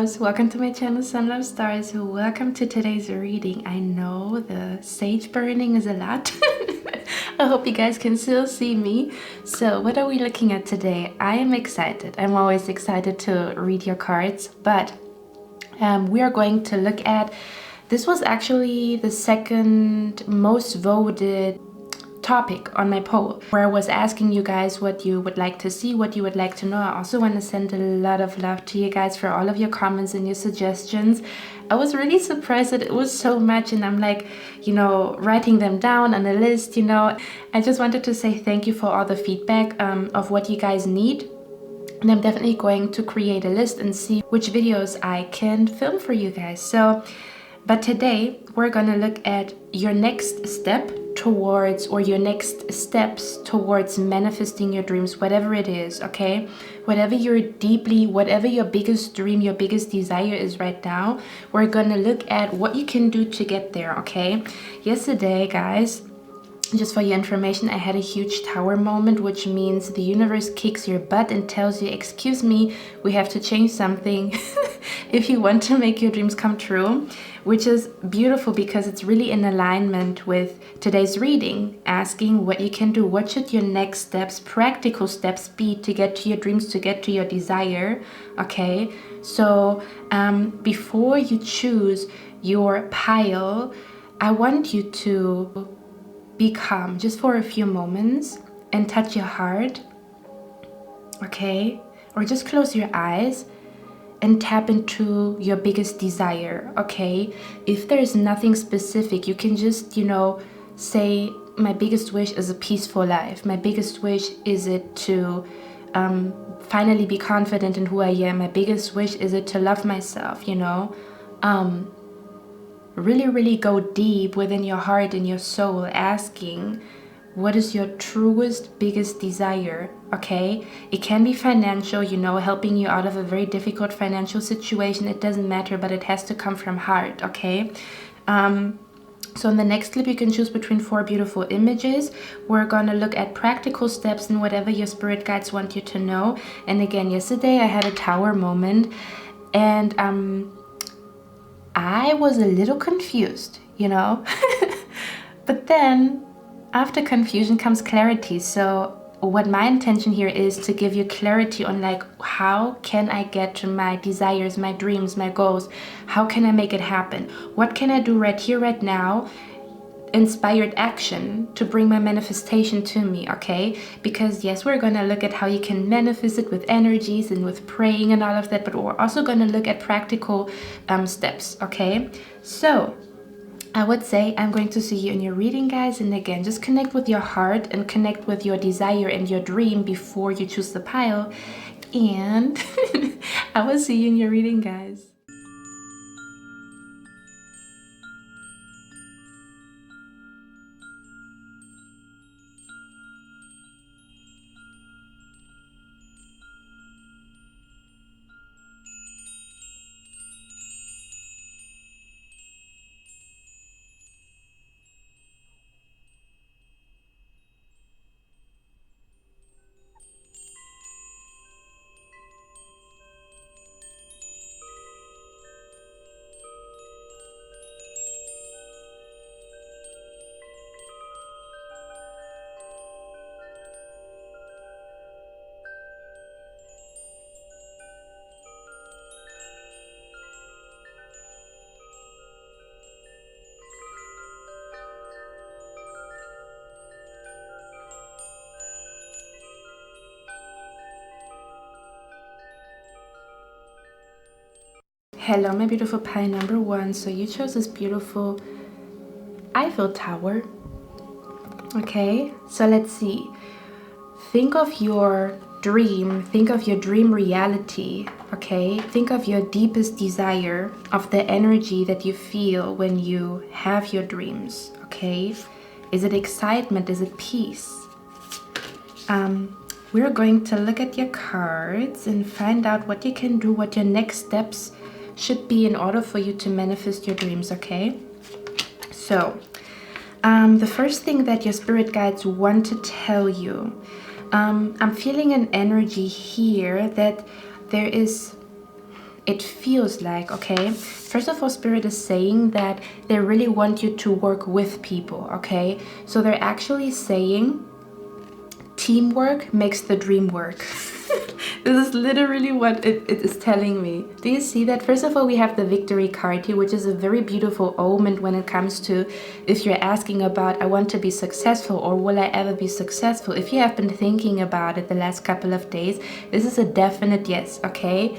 loves, welcome to my channel Sun Love Stars. Welcome to today's reading. I know the sage burning is a lot. I hope you guys can still see me. So what are we looking at today? I am excited. I'm always excited to read your cards, but we are going to look at, this was actually the second most voted topic on my poll, where I was asking you guys what you would like to see, what you would like to know. I also want to send a lot of love to you guys for all of your comments and your suggestions. I was really surprised that it was so much, and I'm like, writing them down on a list. I just wanted to say thank you for all the feedback of what you guys need. And I'm definitely going to create a list and see which videos I can film for you guys. But today we're gonna look at your next step towards, or your next steps towards manifesting your dreams, whatever it is, okay? Whatever your biggest dream, your biggest desire is right now, we're gonna look at what you can do to get there, okay? Yesterday, guys, just for your information, I had a huge tower moment, which means the universe kicks your butt and tells you, excuse me, we have to change something if you want to make your dreams come true, which is beautiful because it's really in alignment with today's reading, asking what you can do. What should your next steps, practical steps be to get to your dreams, to get to your desire, okay? So before you choose your pile, I want you to be calm just for a few moments and touch your heart, okay? Or just close your eyes and tap into your biggest desire, okay? If there is nothing specific, you can just, say, my biggest wish is a peaceful life. My biggest wish is it to finally be confident in who I am. My biggest wish is it to love myself, Really, really go deep within your heart and your soul, asking, what is your truest, biggest desire, okay? It can be financial, helping you out of a very difficult financial situation. It doesn't matter, but it has to come from heart, okay? So in the next clip, you can choose between 4 beautiful images. We're gonna look at practical steps and whatever your spirit guides want you to know. And again, yesterday I had a tower moment, and I was a little confused, but then after confusion comes clarity. So what my intention here is to give you clarity on, like, how can I get to my desires, my dreams, my goals? How can I make it happen? What can I do right here, right now? Inspired action to bring my manifestation to me, okay? Because yes, we're gonna look at how you can manifest it with energies and with praying and all of that, but we're also gonna look at practical steps, okay? So I would say I'm going to see you in your reading, guys, and again, just connect with your heart and connect with your desire and your dream before you choose the pile, and I will see you in your reading, guys. Hello, my beautiful pile number 1. So you chose this beautiful Eiffel Tower. Okay, so let's see. Think of your dream. Think of your dream reality. Okay, think of your deepest desire, of the energy that you feel when you have your dreams. Okay, is it excitement? Is it peace? We're going to look at your cards and find out what you can do, what your next steps should be in order for you to manifest your dreams, okay? So, the first thing that your spirit guides want to tell you, I'm feeling an energy here that there is it feels like, okay? First of all, Spirit is saying that they really want you to work with people, okay? So they're actually saying teamwork makes the dream work. This is literally what it is telling me. Do you see that? First of all, we have the victory card here, which is a very beautiful omen when it comes to if you're asking about, I want to be successful, or will I ever be successful? If you have been thinking about it the last couple of days, this is a definite yes, okay?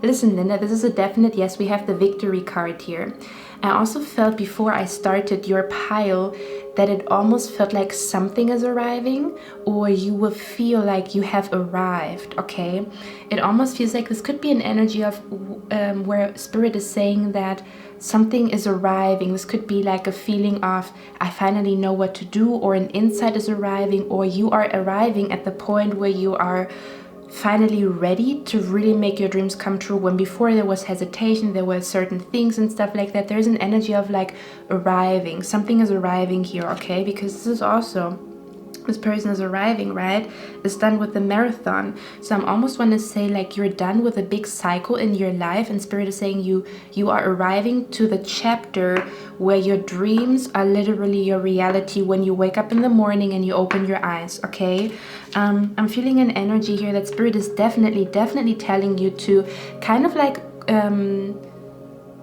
Listen, Linda, this is a definite yes. We have the victory card here. I also felt before I started your pile that it almost felt like something is arriving, or you will feel like you have arrived, okay? It almost feels like this could be an energy of where Spirit is saying that something is arriving. This could be like a feeling of, I finally know what to do, or an insight is arriving, or you are arriving at the point where you are finally ready to really make your dreams come true, when before there was hesitation, there were certain things and stuff like that. There's an energy of like arriving. Something is arriving here, okay? Because this is also, this person is arriving, right? Is done with the marathon. So I'm almost want to say like you're done with a big cycle in your life, and Spirit is saying you are arriving to the chapter where your dreams are literally your reality when you wake up in the morning and you open your eyes, okay? I'm feeling an energy here that Spirit is definitely telling you to kind of like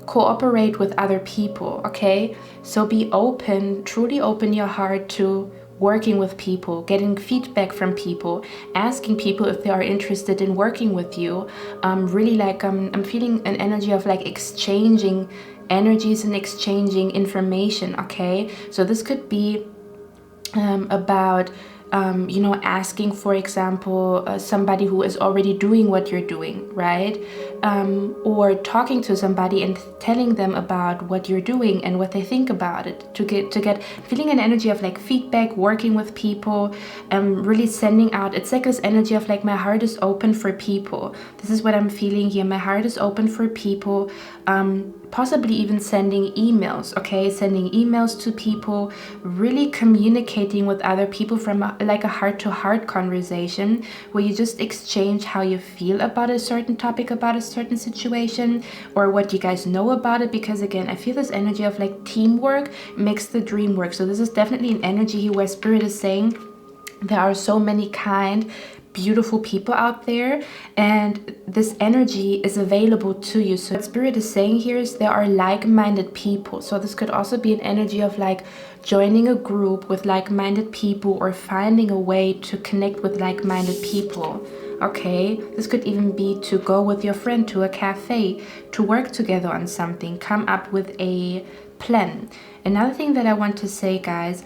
cooperate with other people, okay? So be open, truly open your heart to working with people, getting feedback from people, asking people if they are interested in working with you. Really like I'm feeling an energy of like exchanging energies and exchanging information, okay? So this could be about you know, asking, for example, somebody who is already doing what you're doing, right? Or talking to somebody and telling them about what you're doing and what they think about it, to get feeling an energy of like feedback, working with people, really sending out. It's like this energy of like my heart is open for people. This is what I'm feeling here. My heart is open for people. Possibly even sending emails, okay? Sending emails to people, really communicating with other people from like a heart-to-heart conversation where you just exchange how you feel about a certain topic, about a certain situation, or what you guys know about it. Because again, I feel this energy of like teamwork makes the dream work. So this is definitely an energy here where Spirit is saying there are so many kind, beautiful people out there, and this energy is available to you. So what Spirit is saying here is there are like-minded people. So this could also be an energy of like joining a group with like-minded people, or finding a way to connect with like-minded people, okay? This could even be to go with your friend to a cafe, to work together on something, come up with a plan. Another thing that I want to say, guys,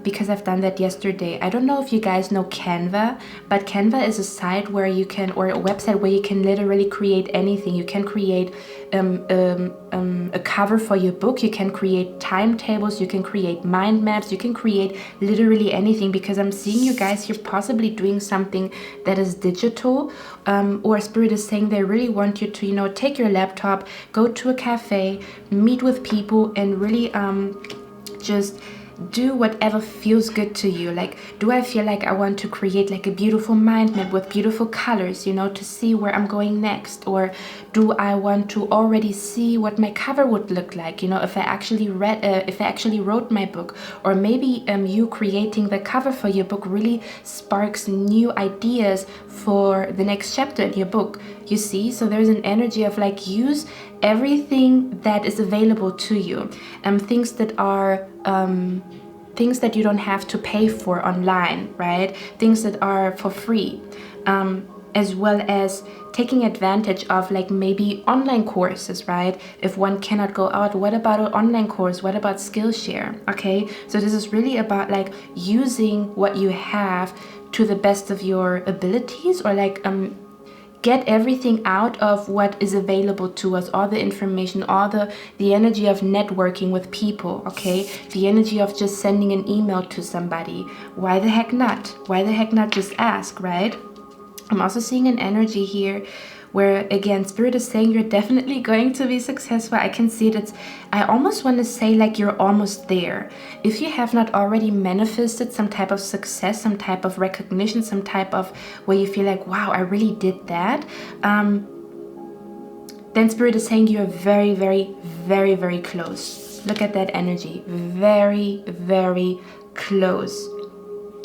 because I've done that yesterday, I don't know if you guys know Canva, but Canva is a site where you can, or a website where you can literally create anything. You can create a cover for your book, you can create timetables, you can create mind maps, you can create literally anything, because I'm seeing you guys here possibly doing something that is digital, or Spirit is saying they really want you to, you know, take your laptop, go to a cafe, meet with people, and really just do whatever feels good to you. Like, do I feel like I want to create like a beautiful mind map with beautiful colors, you know, to see where I'm going next? Or do I want to already see what my cover would look like, you know, if I actually wrote my book? Or maybe you creating the cover for your book really sparks new ideas for the next chapter in your book, you see? So there's an energy of like, use everything that is available to you, things that are things that you don't have to pay for online, right? Things that are for free, as well as taking advantage of like maybe online courses, right? If one cannot go out, what about an online course? What about Skillshare? Okay, so this is really about like using what you have to the best of your abilities, or like get everything out of what is available to us, all the information, all the energy of networking with people, okay? The energy of just sending an email to somebody. Why the heck not? Why the heck not just ask, right? I'm also seeing an energy here where, again, Spirit is saying you're definitely going to be successful. I can see it. I almost want to say like you're almost there. If you have not already manifested some type of success, some type of recognition, some type of where you feel like, wow, I really did that. then Spirit is saying you're very, very, very, very close. Look at that energy. Very, very close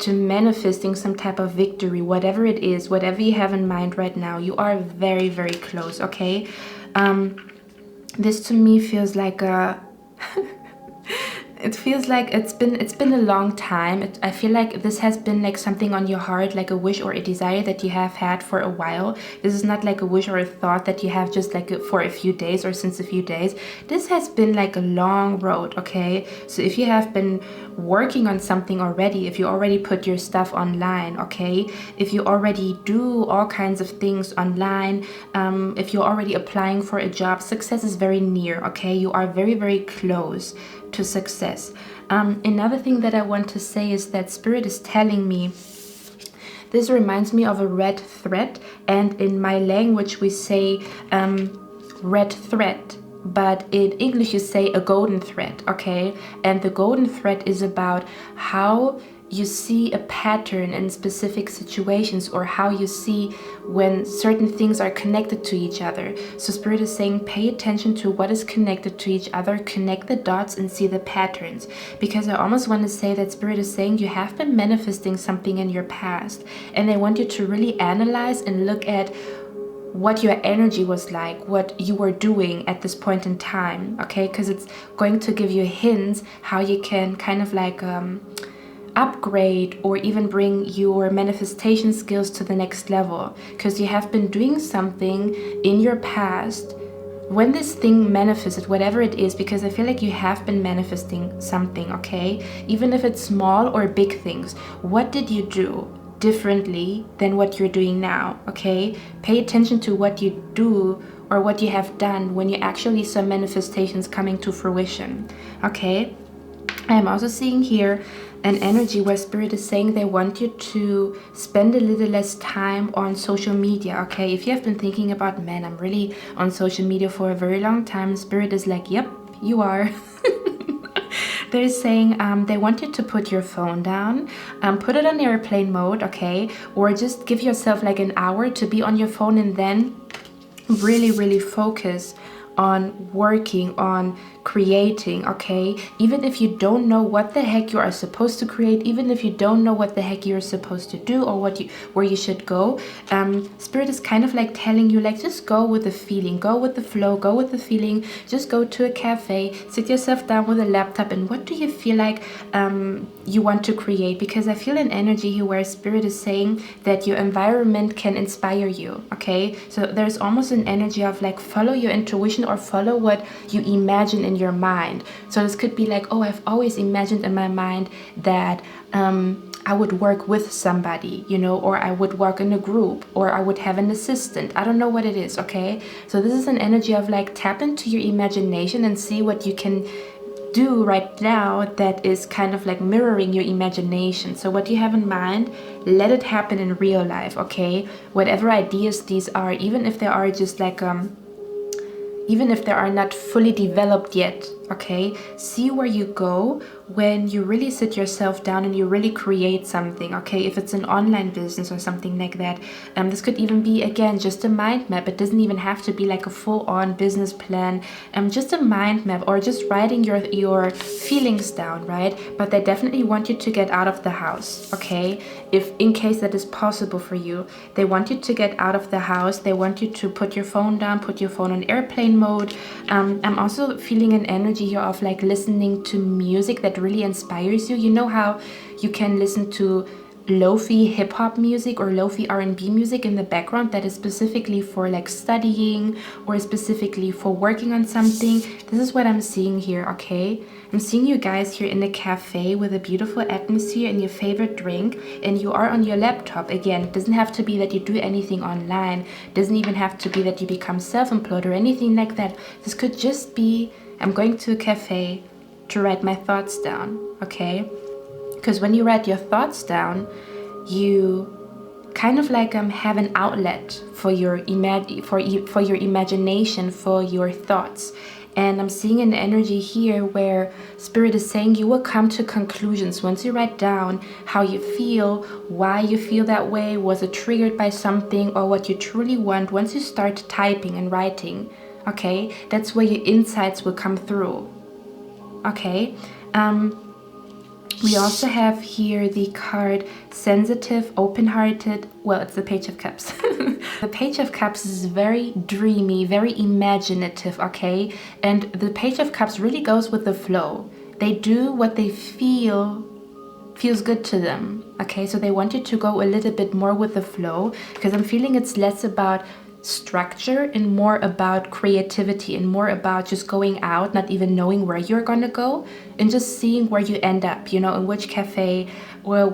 to manifesting some type of victory, whatever it is, whatever you have in mind right now. You are very, very close, okay? This to me feels like a... It feels like it's been a long time. I feel like this has been like something on your heart, like a wish or a desire that you have had for a while. This is not like a wish or a thought that you have just like for a few days or since a few days. This has been like a long road, okay? So if you have been working on something already, if you already put your stuff online, okay? If you already do all kinds of things online, if you're already applying for a job, success is very near, okay? You are very, very close to success. Another thing that I want to say is that Spirit is telling me, this reminds me of a red thread, and in my language we say red thread, but in English you say a golden thread, okay? And the golden thread is about how you see a pattern in specific situations, or how you see when certain things are connected to each other. So Spirit is saying pay attention to what is connected to each other, connect the dots and see the patterns. Because I almost want to say that Spirit is saying you have been manifesting something in your past, and they want you to really analyze and look at what your energy was like, what you were doing at this point in time, okay? Because it's going to give you hints how you can kind of like upgrade or even bring your manifestation skills to the next level, because you have been doing something in your past when this thing manifested, whatever it is, because I feel like you have been manifesting something, okay? Even if it's small or big things, what did you do differently than what you're doing now, okay? Pay attention to what you do or what you have done when you actually saw manifestations coming to fruition, okay? I am also seeing here an energy where Spirit is saying they want you to spend a little less time on social media, okay? If you have been thinking about, man, I'm really on social media for a very long time, Spirit is like, yep, you are. They're saying they want you to put your phone down, put it on airplane mode, okay? Or just give yourself like an hour to be on your phone, and then really, really focus on working, on creating, okay? Even if you don't know what the heck you are supposed to create, even if you don't know what the heck you're supposed to do or where you should go, Spirit is kind of like telling you, like, just go with the feeling, go with the flow, go with the feeling. Just go to a cafe, sit yourself down with a laptop, and what do you feel like you want to create? Because I feel an energy here where Spirit is saying that your environment can inspire you, okay? So there's almost an energy of like follow your intuition or follow what you imagine in your mind. So this could be like, oh, I've always imagined in my mind that I would work with somebody, you know, or I would work in a group, or I would have an assistant. I don't know what it is, okay? So this is an energy of like tap into your imagination and see what you can do right now that is kind of like mirroring your imagination. So what you have in mind, let it happen in real life, okay? Whatever ideas these are, even if they are just like even if they are not fully developed yet, okay? See where you go when you really sit yourself down and you really create something, okay? If it's an online business or something like that, this could even be, again, just a mind map. It doesn't even have to be like a full-on business plan, just a mind map, or just writing your feelings down, right? But they definitely want you to get out of the house, okay? If in case that is possible for you, they want you to get out of the house. They want you to put your phone down, put your phone on airplane mode. I'm also feeling an energy here of like listening to music that really inspires you. You know how you can listen to lo-fi hip-hop music or lo-fi R&B music in the background that is specifically for like studying or specifically for working on something? This is what I'm seeing here, okay? I'm seeing you guys here in a cafe with a beautiful atmosphere and your favorite drink, and you are on your laptop. Again, it doesn't have to be that you do anything online. It doesn't even have to be that you become self-employed or anything like that. This could just be, I'm going to a cafe to write my thoughts down, okay? Because when you write your thoughts down, you kind of like have an outlet for your imagination, for your thoughts. And I'm seeing an energy here where Spirit is saying you will come to conclusions once you write down how you feel, why you feel that way, was it triggered by something, or what you truly want. Once you start typing and writing, okay? That's where your insights will come through, okay? We also have here the card sensitive, open-hearted. Well, it's the Page of Cups. The Page of Cups is very dreamy, very imaginative, okay? And the Page of Cups really goes with the flow. They do what they feels good to them, okay? So they want you to go a little bit more with the flow, because I'm feeling it's less about structure and more about creativity and more about just going out, not even knowing where you're gonna go, and just seeing where you end up, you know, in which cafe or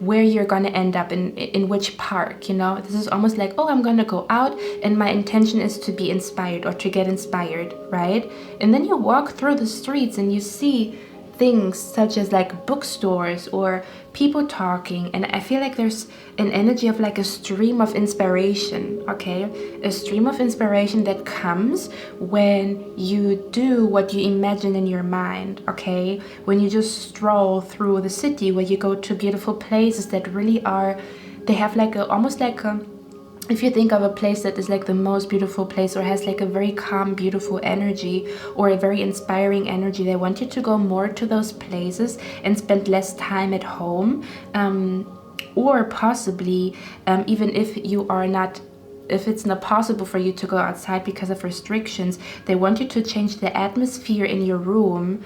where you're gonna end up, in which park, you know. This is almost like, oh, I'm gonna go out and my intention is to be inspired or to get inspired, right? And then you walk through the streets and you see things such as like bookstores or people talking, and I feel like there's an energy of like a stream of inspiration, okay? A stream of inspiration that comes when you do what you imagine in your mind, okay? When you just stroll through the city, where you go to beautiful places that really are, they have like a, almost like a, if you think of a place that is like the most beautiful place or has like a very calm, beautiful energy or a very inspiring energy, they want you to go more to those places and spend less time at home, or possibly even if you are not, if it's not possible for you to go outside because of restrictions, they want you to change the atmosphere in your room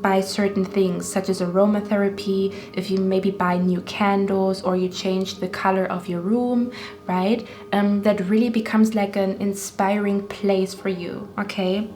by certain things, such as aromatherapy, if you maybe buy new candles or you change the color of your room, right? That really becomes like an inspiring place for you, okay?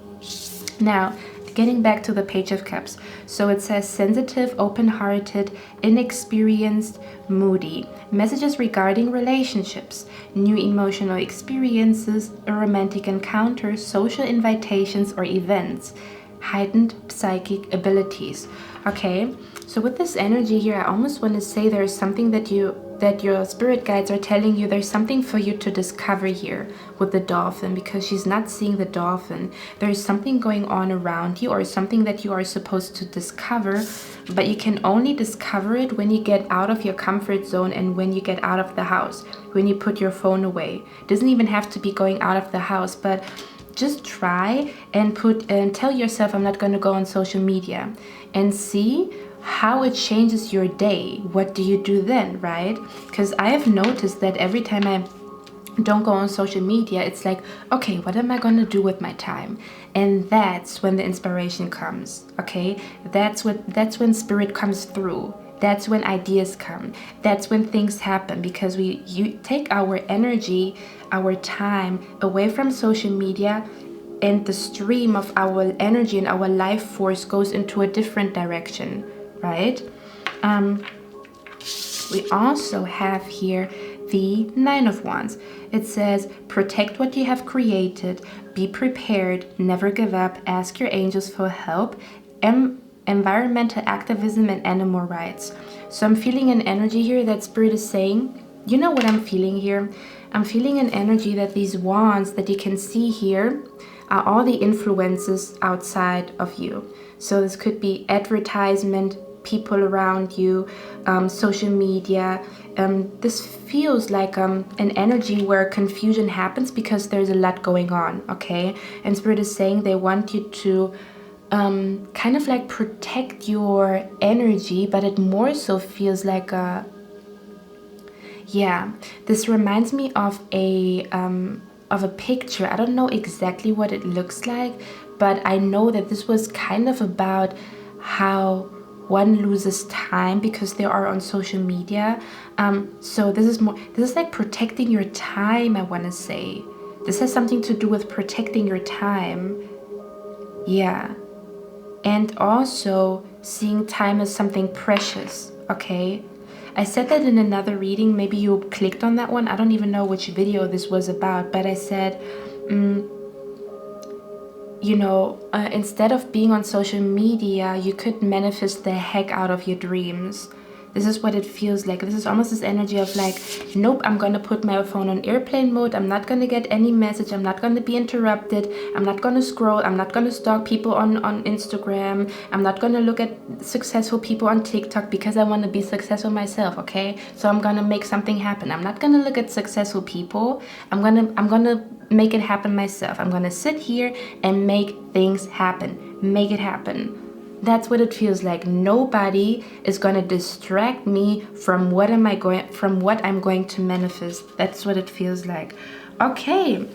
Now, getting back to the Page of Cups. So it says sensitive, open-hearted, inexperienced, moody. Messages regarding relationships, new emotional experiences, a romantic encounter, social invitations or events, heightened psychic abilities. Okay, so with this energy here, I almost want to say there's something that your spirit guides are telling you. There's something for you to discover here with the dolphin, because she's not seeing the dolphin. There's something going on around you, or something that you are supposed to discover, but you can only discover it when you get out of your comfort zone and when you get out of the house, when you put your phone away. It doesn't even have to be going out of the house, but just try and tell yourself, I'm not going to go on social media, and see how it changes your day. What do you do then, right? Because I have noticed that every time I don't go on social media, it's like, okay, what am I going to do with my time? And that's when the inspiration comes, okay? That's when spirit comes through. That's when ideas come. That's when things happen, because you take our energy, our time away from social media, and the stream of our energy and our life force goes into a different direction, right? We also have here the Nine of Wands. It says, protect what you have created, be prepared, never give up, ask your angels for help, environmental activism and animal rights. So I'm feeling an energy here that spirit is saying, you know what I'm feeling here? I'm feeling an energy that these wands that you can see here are all the influences outside of you. So this could be advertisement, people around you, social media. This feels like an energy where confusion happens because there's a lot going on, okay? And spirit is saying they want you to kind of like protect your energy, but it more so feels like a, yeah, this reminds me of a picture. I don't know exactly what it looks like, but I know that this was kind of about how one loses time because they are on social media. So this is like protecting your time, I want to say. This has something to do with protecting your time. Yeah. And also seeing time as something precious, okay? I said that in another reading, maybe you clicked on that one. I don't even know which video this was about, but I said, you know, instead of being on social media, you could manifest the heck out of your dreams. This is what it feels like. This is almost this energy of like, nope, I'm going to put my phone on airplane mode. I'm not going to get any message. I'm not going to be interrupted. I'm not going to scroll. I'm not going to stalk people on Instagram. I'm not going to look at successful people on TikTok because I want to be successful myself, okay? So I'm going to make something happen. I'm not going to look at successful people. I'm going to make it happen myself. I'm gonna sit here and make things happen. Make it happen. That's what it feels like. Nobody is gonna distract me from what I'm going to manifest. That's what it feels like. Okay.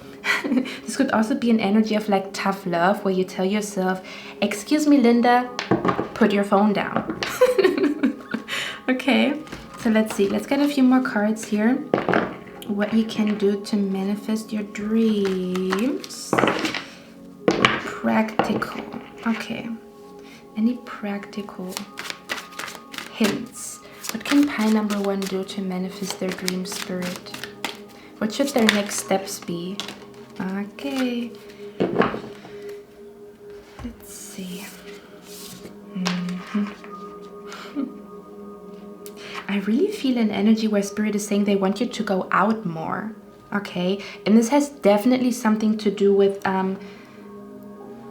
This could also be an energy of like tough love, where you tell yourself, excuse me, Linda, put your phone down. Okay, so let's see. Let's get a few more cards here. What you can do to manifest your dreams. Practical. Okay. Any practical hints? What can pie number 1 do to manifest their dream, Spirit? What should their next steps be? Okay. Let's see. I really feel an energy where Spirit is saying they want you to go out more. Okay. And this has definitely something to do with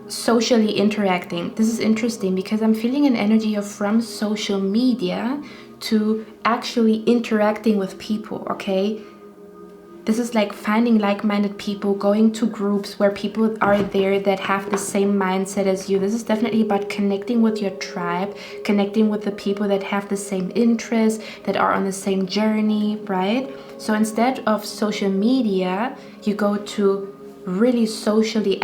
socially interacting. This is interesting because I'm feeling an energy of from social media to actually interacting with people. Okay. This is like finding like-minded people, going to groups where people are there that have the same mindset as you. This is definitely about connecting with your tribe, connecting with the people that have the same interests, that are on the same journey, right? So instead of social media, you go to really socially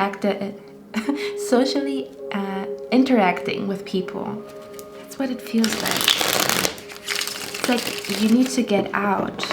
interacting with people. That's what it feels like. It's like you need to get out.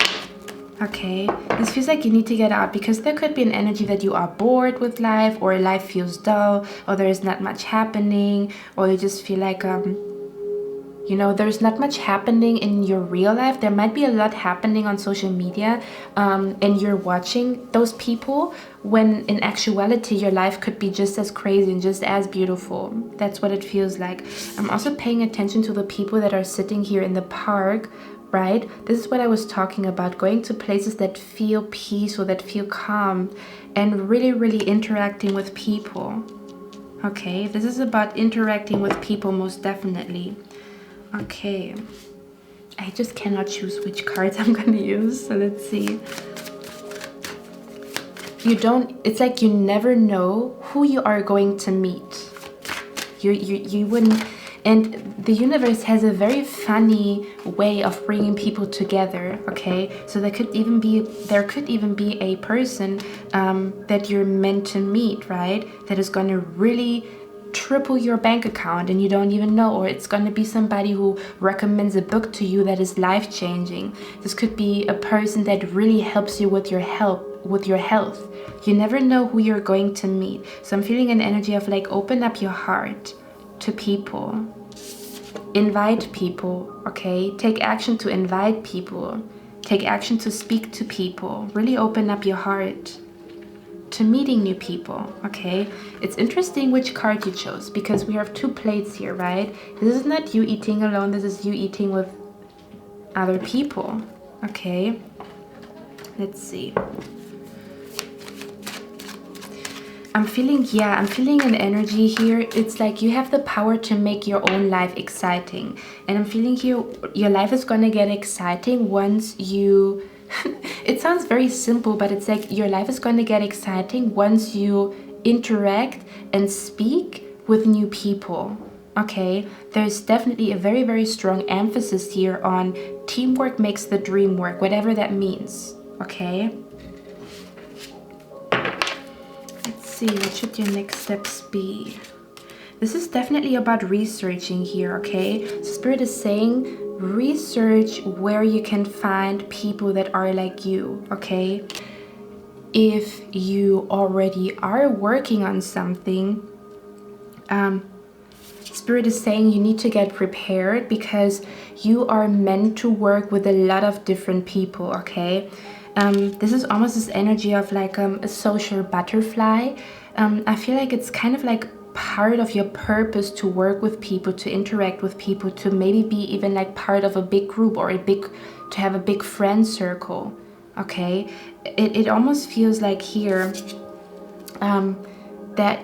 Okay, this feels like you need to get out because there could be an energy that you are bored with life, or life feels dull, or there is not much happening, or you just feel like you know, there's not much happening in your real life. There might be a lot happening on social media, and you're watching those people, when in actuality your life could be just as crazy and just as beautiful. That's what it feels like. I'm also paying attention to the people that are sitting here in the park, right? This is what I was talking about, going to places that feel peaceful, that feel calm, and really, really interacting with people. Okay, this is about interacting with people, most definitely. Okay, I just cannot choose which cards I'm gonna use, so let's see. It's like you never know who you are going to meet. You wouldn't. And the universe has a very funny way of bringing people together, okay? So there could even be a person that you're meant to meet, right? That is going to really triple your bank account and you don't even know, or it's going to be somebody who recommends a book to you that is life-changing. This could be a person that really helps you with your health. You never know who you're going to meet. So I'm feeling an energy of like, open up your heart to people. Invite people, okay? Take action to invite people. Take action to speak to people. Really open up your heart to meeting new people, okay? It's interesting which card you chose because we have 2 plates here, right? This is not you eating alone. This is you eating with other people, okay? Let's see. I'm feeling an energy here. It's like you have the power to make your own life exciting. And I'm feeling here, your life is gonna get exciting once you... It sounds very simple, but it's like your life is gonna get exciting once you interact and speak with new people, okay? There's definitely a very, very strong emphasis here on teamwork makes the dream work, whatever that means, okay? See, what should your next steps be? This is definitely about researching here, okay? So Spirit is saying research where you can find people that are like you, okay? If you already are working on something, Spirit is saying you need to get prepared because you are meant to work with a lot of different people, okay? This is almost this energy of like a social butterfly. I feel like it's kind of like part of your purpose to work with people, to interact with people, to maybe be even like part of a big group or to have a big friend circle, okay? It almost feels like here that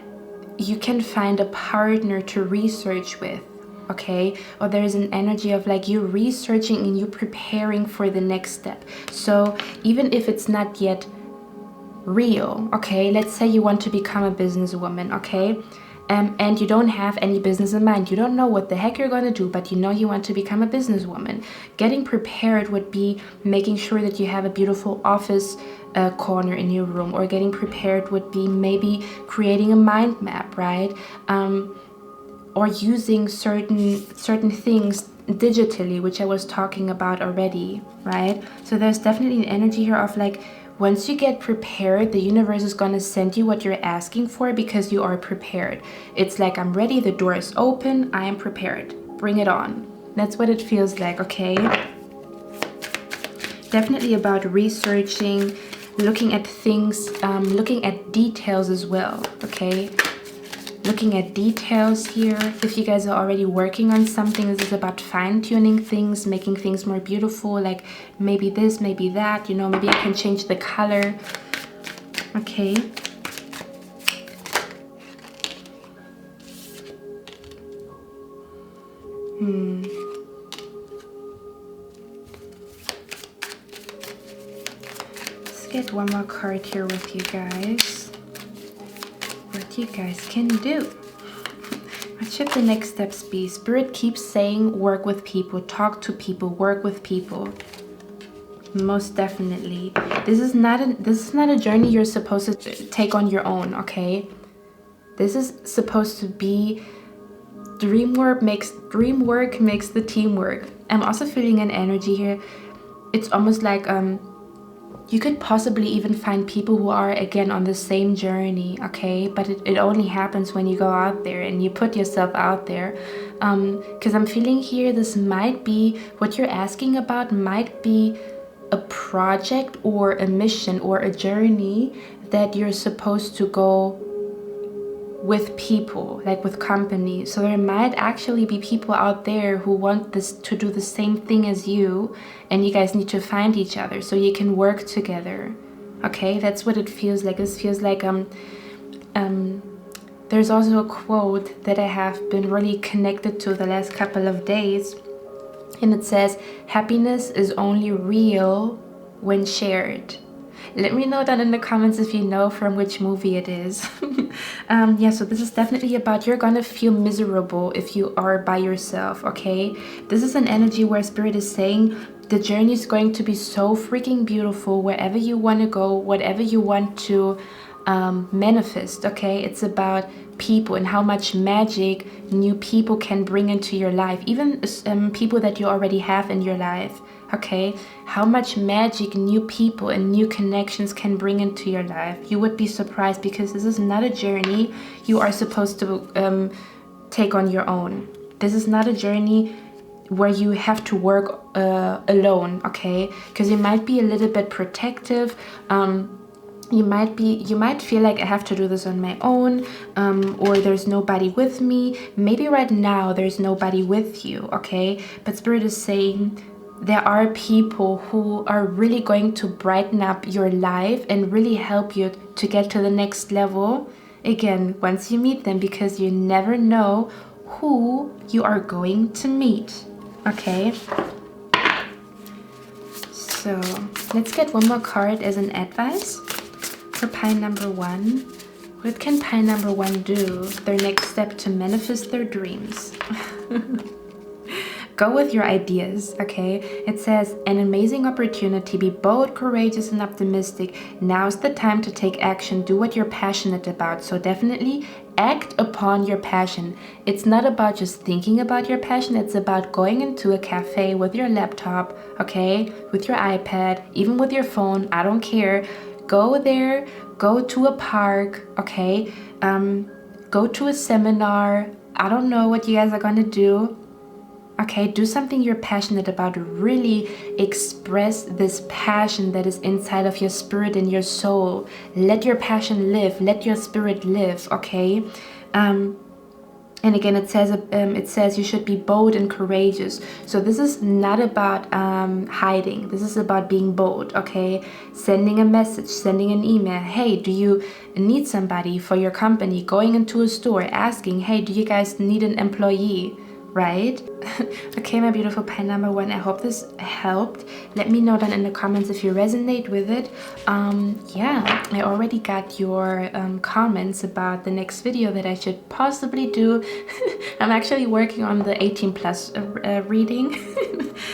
you can find a partner to research with, okay? Or there's an energy of like you researching and you preparing for the next step. So even if it's not yet real, okay? Let's say you want to become a businesswoman, okay? And you don't have any business in mind. You don't know what the heck you're going to do, but you know you want to become a businesswoman. Getting prepared would be making sure that you have a beautiful office corner in your room, or getting prepared would be maybe creating a mind map, right? Or using certain things digitally, which I was talking about already, right? So there's definitely an energy here of like, once you get prepared, the universe is going to send you what you're asking for because you are prepared. It's like, I'm ready, the door is open, I am prepared. Bring it on. That's what it feels like, okay? Definitely about researching, looking at things, looking at details as well, okay? Looking at details here. If you guys are already working on something, this is about fine-tuning things, making things more beautiful, like maybe this, maybe that, you know, maybe I can change the color. Okay. Let's get one more card here with you guys. What you guys can do. What should the next steps be? Spirit keeps saying work with people, talk to people, work with people. Most definitely. This is not a journey you're supposed to take on your own, okay? This is supposed to be dream work makes the teamwork. I'm also feeling an energy here. It's almost like you could possibly even find people who are, again, on the same journey, okay? But it only happens when you go out there and you put yourself out there. Because I'm feeling here, this might be, what you're asking about might be a project or a mission or a journey that you're supposed to go with people, like with companies. So there might actually be people out there who want this to do the same thing as you, and you guys need to find each other so you can work together. Okay, that's what it feels like. This feels like there's also a quote that I have been really connected to the last couple of days, and it says, happiness is only real when shared. Let me know down in the comments if you know from which movie it is. Yeah, so this is definitely about, you're gonna feel miserable if you are by yourself, okay? This is an energy where Spirit is saying the journey is going to be so freaking beautiful wherever you want to go, whatever you want to manifest, okay? It's about people and how much magic new people can bring into your life, even people that you already have in your life. Okay, how much magic new people and new connections can bring into your life. You would be surprised, because this is not a journey you are supposed to take on your own. This is not a journey where you have to work alone, okay? Because you might be a little bit protective. You might feel like I have to do this on my own, or there's nobody with me. Maybe right now there's nobody with you, okay? But Spirit is saying, there are people who are really going to brighten up your life and really help you to get to the next level. Again, once you meet them, because you never know who you are going to meet. Okay? So, let's get one more card as an advice for pile number 1. What can pile number 1 do? Their next step to manifest their dreams. Go with your ideas, okay? It says, an amazing opportunity. Be bold, courageous, and optimistic. Now's the time to take action. Do what you're passionate about. So definitely act upon your passion. It's not about just thinking about your passion. It's about going into a cafe with your laptop, okay? With your iPad, even with your phone. I don't care. Go there. Go to a park, okay? Go to a seminar. I don't know what you guys are going to do. Okay, do something you're passionate about. Really express this passion that is inside of your spirit and your soul. Let your passion live. Let your spirit live, okay? And again, it says you should be bold and courageous. So this is not about hiding. This is about being bold, okay? Sending a message, sending an email. Hey, do you need somebody for your company? Going into a store, asking, hey, do you guys need an employee, right? Okay, my beautiful pile number 1, I hope this helped. Let me know down in the comments if you resonate with it. Yeah, I already got your comments about the next video that I should possibly do. I'm actually working on the 18 plus reading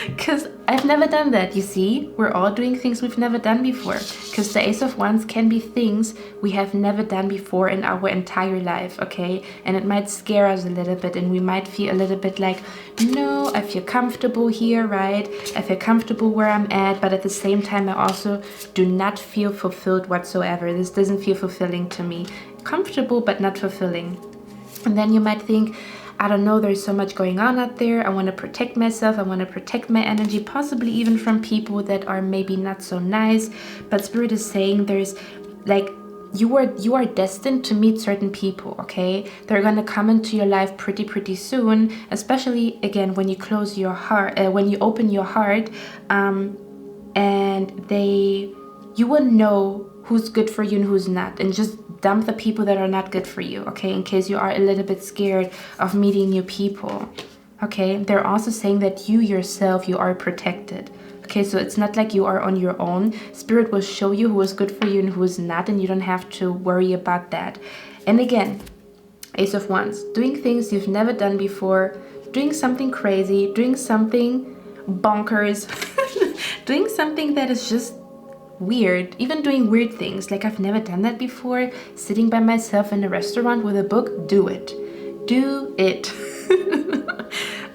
because I've never done that. You see, we're all doing things we've never done before, because the Ace of Wands can be things we have never done before in our entire life, okay? And it might scare us a little bit, and we might feel a little bit like, no, I feel comfortable here, right? I feel comfortable where I'm at, but at the same time I also do not feel fulfilled whatsoever. This doesn't feel fulfilling to me. Comfortable but not fulfilling. And then you might think, I don't know, there's so much going on out there. I want to protect myself. I want to protect my energy, possibly even from people that are maybe not so nice. But Spirit is saying there's like, you are destined to meet certain people, okay? They're gonna come into your life pretty soon, especially again when you close your heart, when you open your heart, and you will know who's good for you and who's not, and just dump the people that are not good for you, okay? In case you are a little bit scared of meeting new people, okay? They're also saying that you yourself, you are protected. Okay, so it's not like you are on your own. Spirit will show you who is good for you and who is not, and you don't have to worry about that. And again, Ace of Wands, doing things you've never done before, doing something crazy, doing something bonkers, doing something that is just weird, even doing weird things. Like, I've never done that before. Sitting by myself in a restaurant with a book, do it. Do it.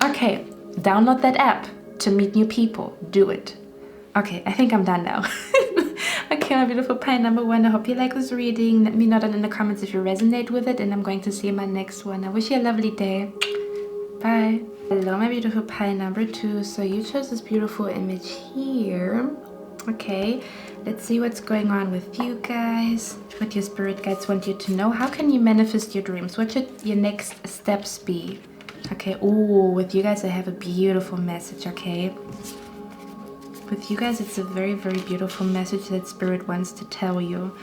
Okay, download that app to meet new people. Do it. Okay, I think I'm done now. Okay, my beautiful pile number 1, I hope you like this reading. Let me know down in the comments if you resonate with it, and I'm going to see you in my next one. I wish you a lovely day. Bye. Hello, my beautiful pile number 2. So you chose this beautiful image here. Okay, let's see what's going on with you guys. What your spirit guides want you to know. How can you manifest your dreams? What should your next steps be? Okay, oh, with you guys I have a beautiful message, okay? With you guys it's a very beautiful message that Spirit wants to tell you.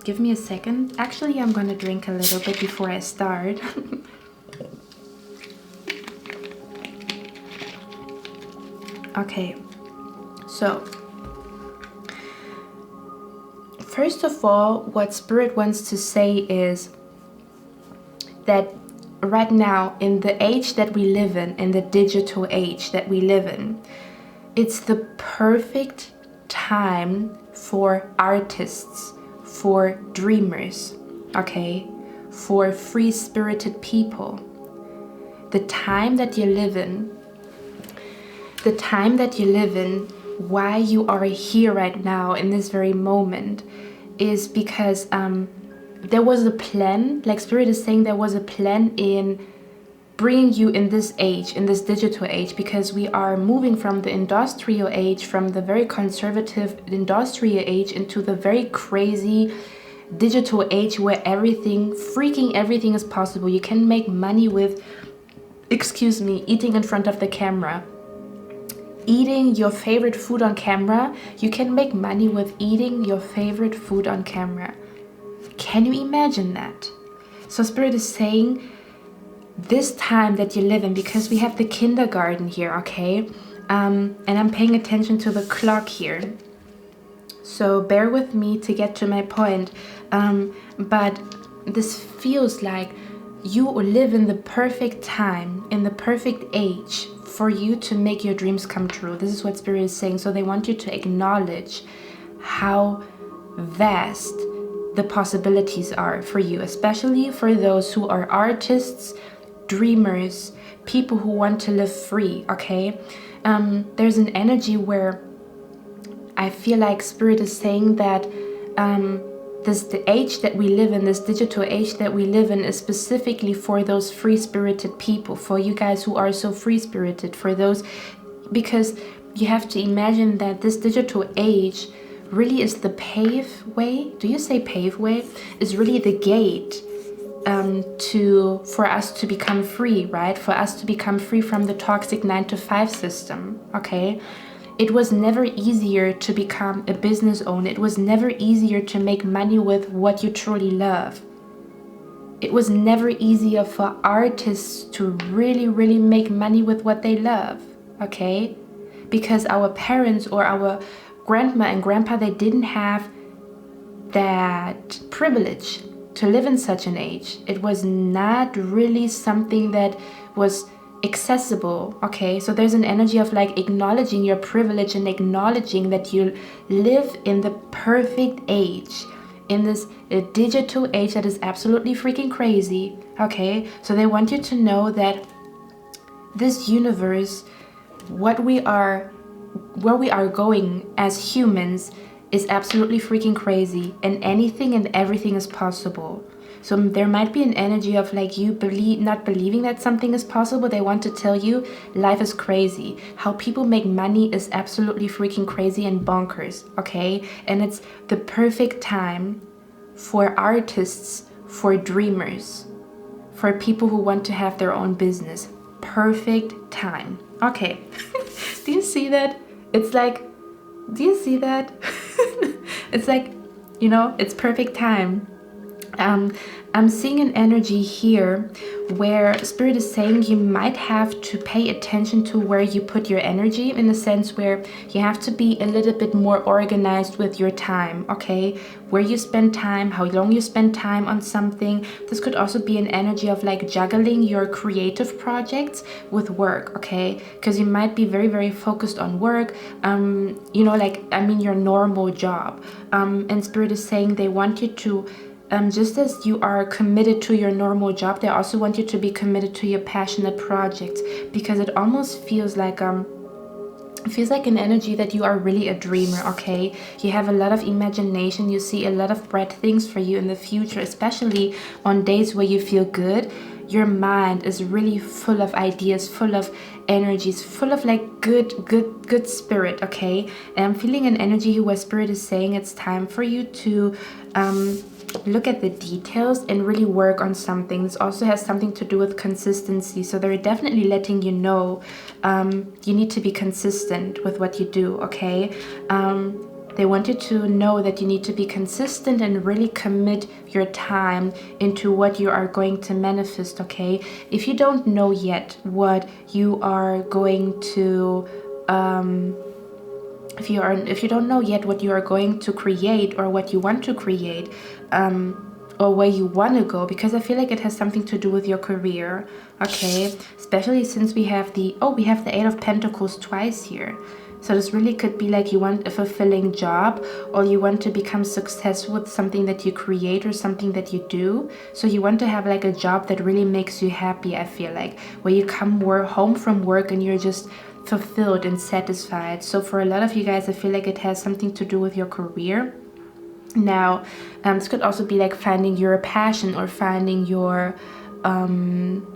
Give me a second. Actually, I'm gonna drink a little bit before I start. Okay, so first of all, what Spirit wants to say is that right now, in the age that we live in the digital age that we live in, it's the perfect time for artists, for dreamers, okay, for free-spirited people. The time that you live in, why you are here right now in this very moment, is because there was a plan, like Spirit is saying there was a plan in bringing you in this age, in this digital age, because we are moving from the industrial age, from the very conservative industrial age, into the very crazy digital age where freaking everything is possible. You can make money with, excuse me, eating in front of the camera. Eating your favorite food on camera. You can make money with eating your favorite food on camera. Can you imagine that? So Spirit is saying this time that you live in, because we have the kindergarten here, okay? And I'm paying attention to the clock here. So bear with me to get to my point. But this feels like you live in the perfect time, in the perfect age for you to make your dreams come true. This is what Spirit is saying. So they want you to acknowledge how vast the possibilities are for you, especially for those who are artists, dreamers, people who want to live free, okay? There's an energy where I feel like Spirit is saying that the age that we live in, this digital age that we live in, is specifically for those free-spirited people, for you guys who are so free-spirited, for those, because you have to imagine that this digital age really is the paveway. Do you say paveway? Is really the gate for us to become free, right? For us to become free from the toxic 9-to-5 system, okay? It was never easier to become a business owner. It was never easier to make money with what you truly love. it was never easier for artists to really make money with what they love, okay? Because our parents or our grandma and grandpa, they didn't have that privilege to live in such an age. It was not really something that was accessible, okay? So there's an energy of like acknowledging your privilege and acknowledging that you live in the perfect age, in this digital age that is absolutely freaking crazy, okay? So they want you to know that this universe, where we are going as humans, is absolutely freaking crazy, and anything and everything is possible. So there might be an energy of like you not believing that something is possible. They want to tell you life is crazy. How people make money is absolutely freaking crazy and bonkers, okay? And it's the perfect time for artists, for dreamers, for people who want to have their own business. Perfect time. Okay. Do you see that? It's like, do you see that? It's like, you know, it's perfect time. I'm seeing an energy here where Spirit is saying you might have to pay attention to where you put your energy, in the sense where you have to be a little bit more organized with your time, okay? Where you spend time, how long you spend time on something. This could also be an energy of like juggling your creative projects with work, okay? Because you might be very focused on work, you know, like, I mean, your normal job. And Spirit is saying they want you to, just as you are committed to your normal job, they also want you to be committed to your passionate projects, because it almost feels like it feels like an energy that you are really a dreamer, okay? You have a lot of imagination, you see a lot of bright things for you in the future, especially on days where you feel good. Your mind is really full of ideas, full of energies, full of like good spirit, okay? And I'm feeling an energy where Spirit is saying it's time for you to look at the details and really work on something. This also has something to do with consistency. So they're definitely letting you know you need to be consistent with what you do, okay? They want you to know that you need to be consistent and really commit your time into what you are going to manifest, okay? If you don't know yet what you are going to if you don't know yet what you are going to create or what you want to create, or where you want to go, because I feel like it has something to do with your career, okay? Especially since we have the Eight of Pentacles twice here. So this really could be like you want a fulfilling job, or you want to become successful with something that you create or something that you do. So you want to have like a job that really makes you happy, I feel like, where you come home from work and you're just fulfilled and satisfied. So for a lot of you guys, I feel like it has something to do with your career. Now, this could also be like finding your passion or finding your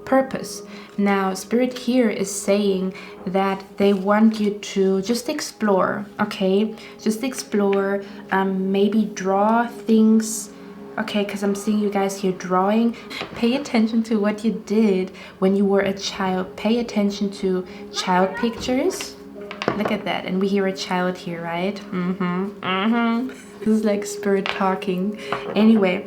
purpose. Now, Spirit here is saying that they want you to just explore, okay? Just explore, maybe draw things, okay? Because I'm seeing you guys here drawing. Pay attention to what you did when you were a child. Pay attention to child pictures. Look at that. And we hear a child here, right? This is like Spirit talking. Anyway,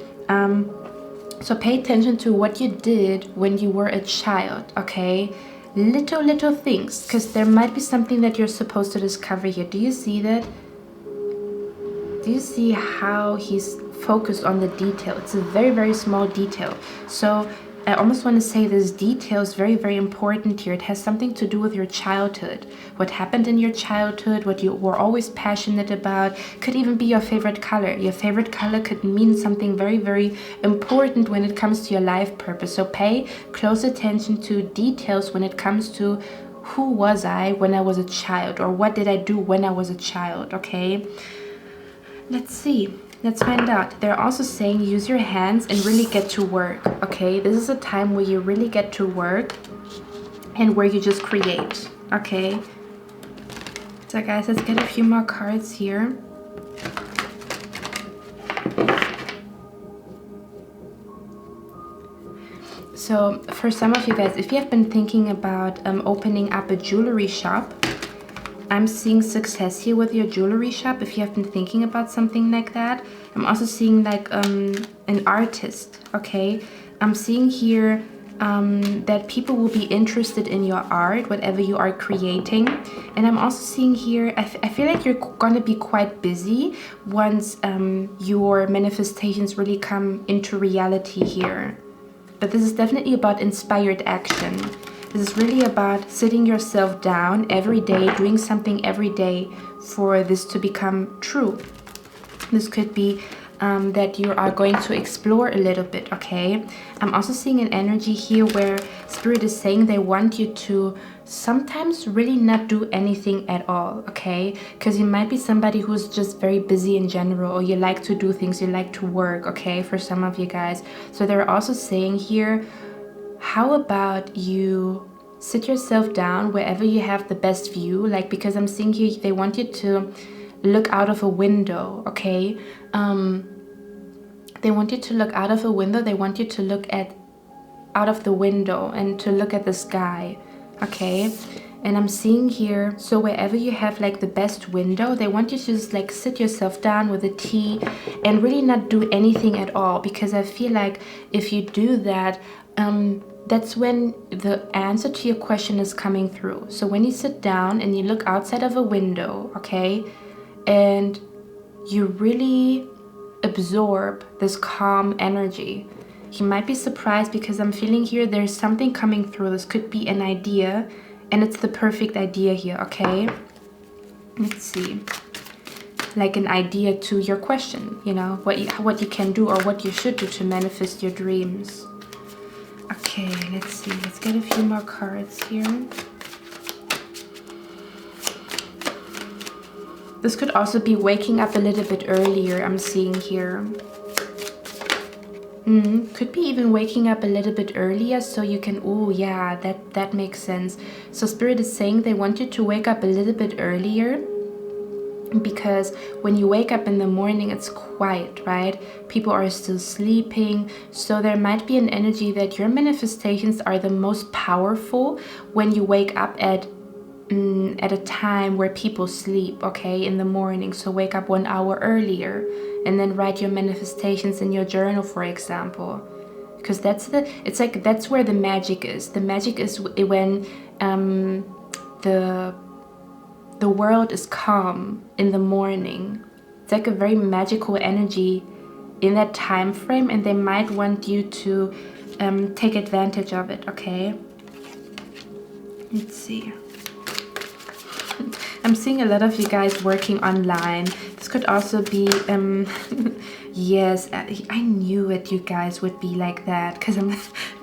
so pay attention to what you did when you were a child, okay? Little things, because there might be something that you're supposed to discover here. Do you see that? Do you see how he's focused on the detail? It's a very small detail. So I almost want to say this detail is very important here. It has something to do with your childhood. What happened in your childhood, what you were always passionate about. Could even be your favorite color. Your favorite color could mean something very important when it comes to your life purpose. So pay close attention to details when it comes to who was I when I was a child, or what did I do when I was a child, okay? Let's see. Let's find out. They're also saying use your hands and really get to work, okay? This is a time where you really get to work and where you just create, okay? So guys, let's get a few more cards here. So for some of you guys, if you have been thinking about opening up a jewelry shop, I'm seeing success here with your jewelry shop. If you have been thinking about something like that, I'm also seeing like an artist, okay? I'm seeing here that people will be interested in your art, whatever you are creating. And I'm also seeing here, I feel like you're going to be quite busy once your manifestations really come into reality here. But this is definitely about inspired action. This is really about sitting yourself down every day, doing something every day for this to become true. This could be that you are going to explore a little bit, okay? I'm also seeing an energy here where Spirit is saying they want you to sometimes really not do anything at all, okay? Because you might be somebody who's just very busy in general, or you like to do things, you like to work, okay? For some of you guys. So they're also saying here, how about you sit yourself down wherever you have the best view, like, because I'm seeing here they want you to look out of a window, okay? They want you to look out of a window. They want you to look out of the window and to look at the sky, okay? And I'm seeing here, so wherever you have like the best window, they want you to just like sit yourself down with a tea and really not do anything at all, because I feel like if you do that, that's when the answer to your question is coming through. So when you sit down and you look outside of a window, okay, and you really absorb this calm energy, you might be surprised, because I'm feeling here there's something coming through. This could be an idea, and it's the perfect idea here, okay? Let's see. Like an idea to your question, you know, what you can do or what you should do to manifest your dreams. Okay, let's see. Let's get a few more cards here. This could also be waking up a little bit earlier, I'm seeing here. Could be even waking up a little bit earlier so you can, oh yeah, that makes sense. So Spirit is saying they want you to wake up a little bit earlier, because when you wake up in the morning, it's quiet, right? People are still sleeping. So there might be an energy that your manifestations are the most powerful when you wake up at a time where people sleep, okay, in the morning. So wake up 1 hour earlier and then write your manifestations in your journal, for example, because that's where the magic is. The magic is when the world is calm in the morning. It's like a very magical energy in that time frame, and they might want you to take advantage of it, okay? Let's see. I'm seeing a lot of you guys working online. This could also be, yes, I knew it, you guys would be like that, because I'm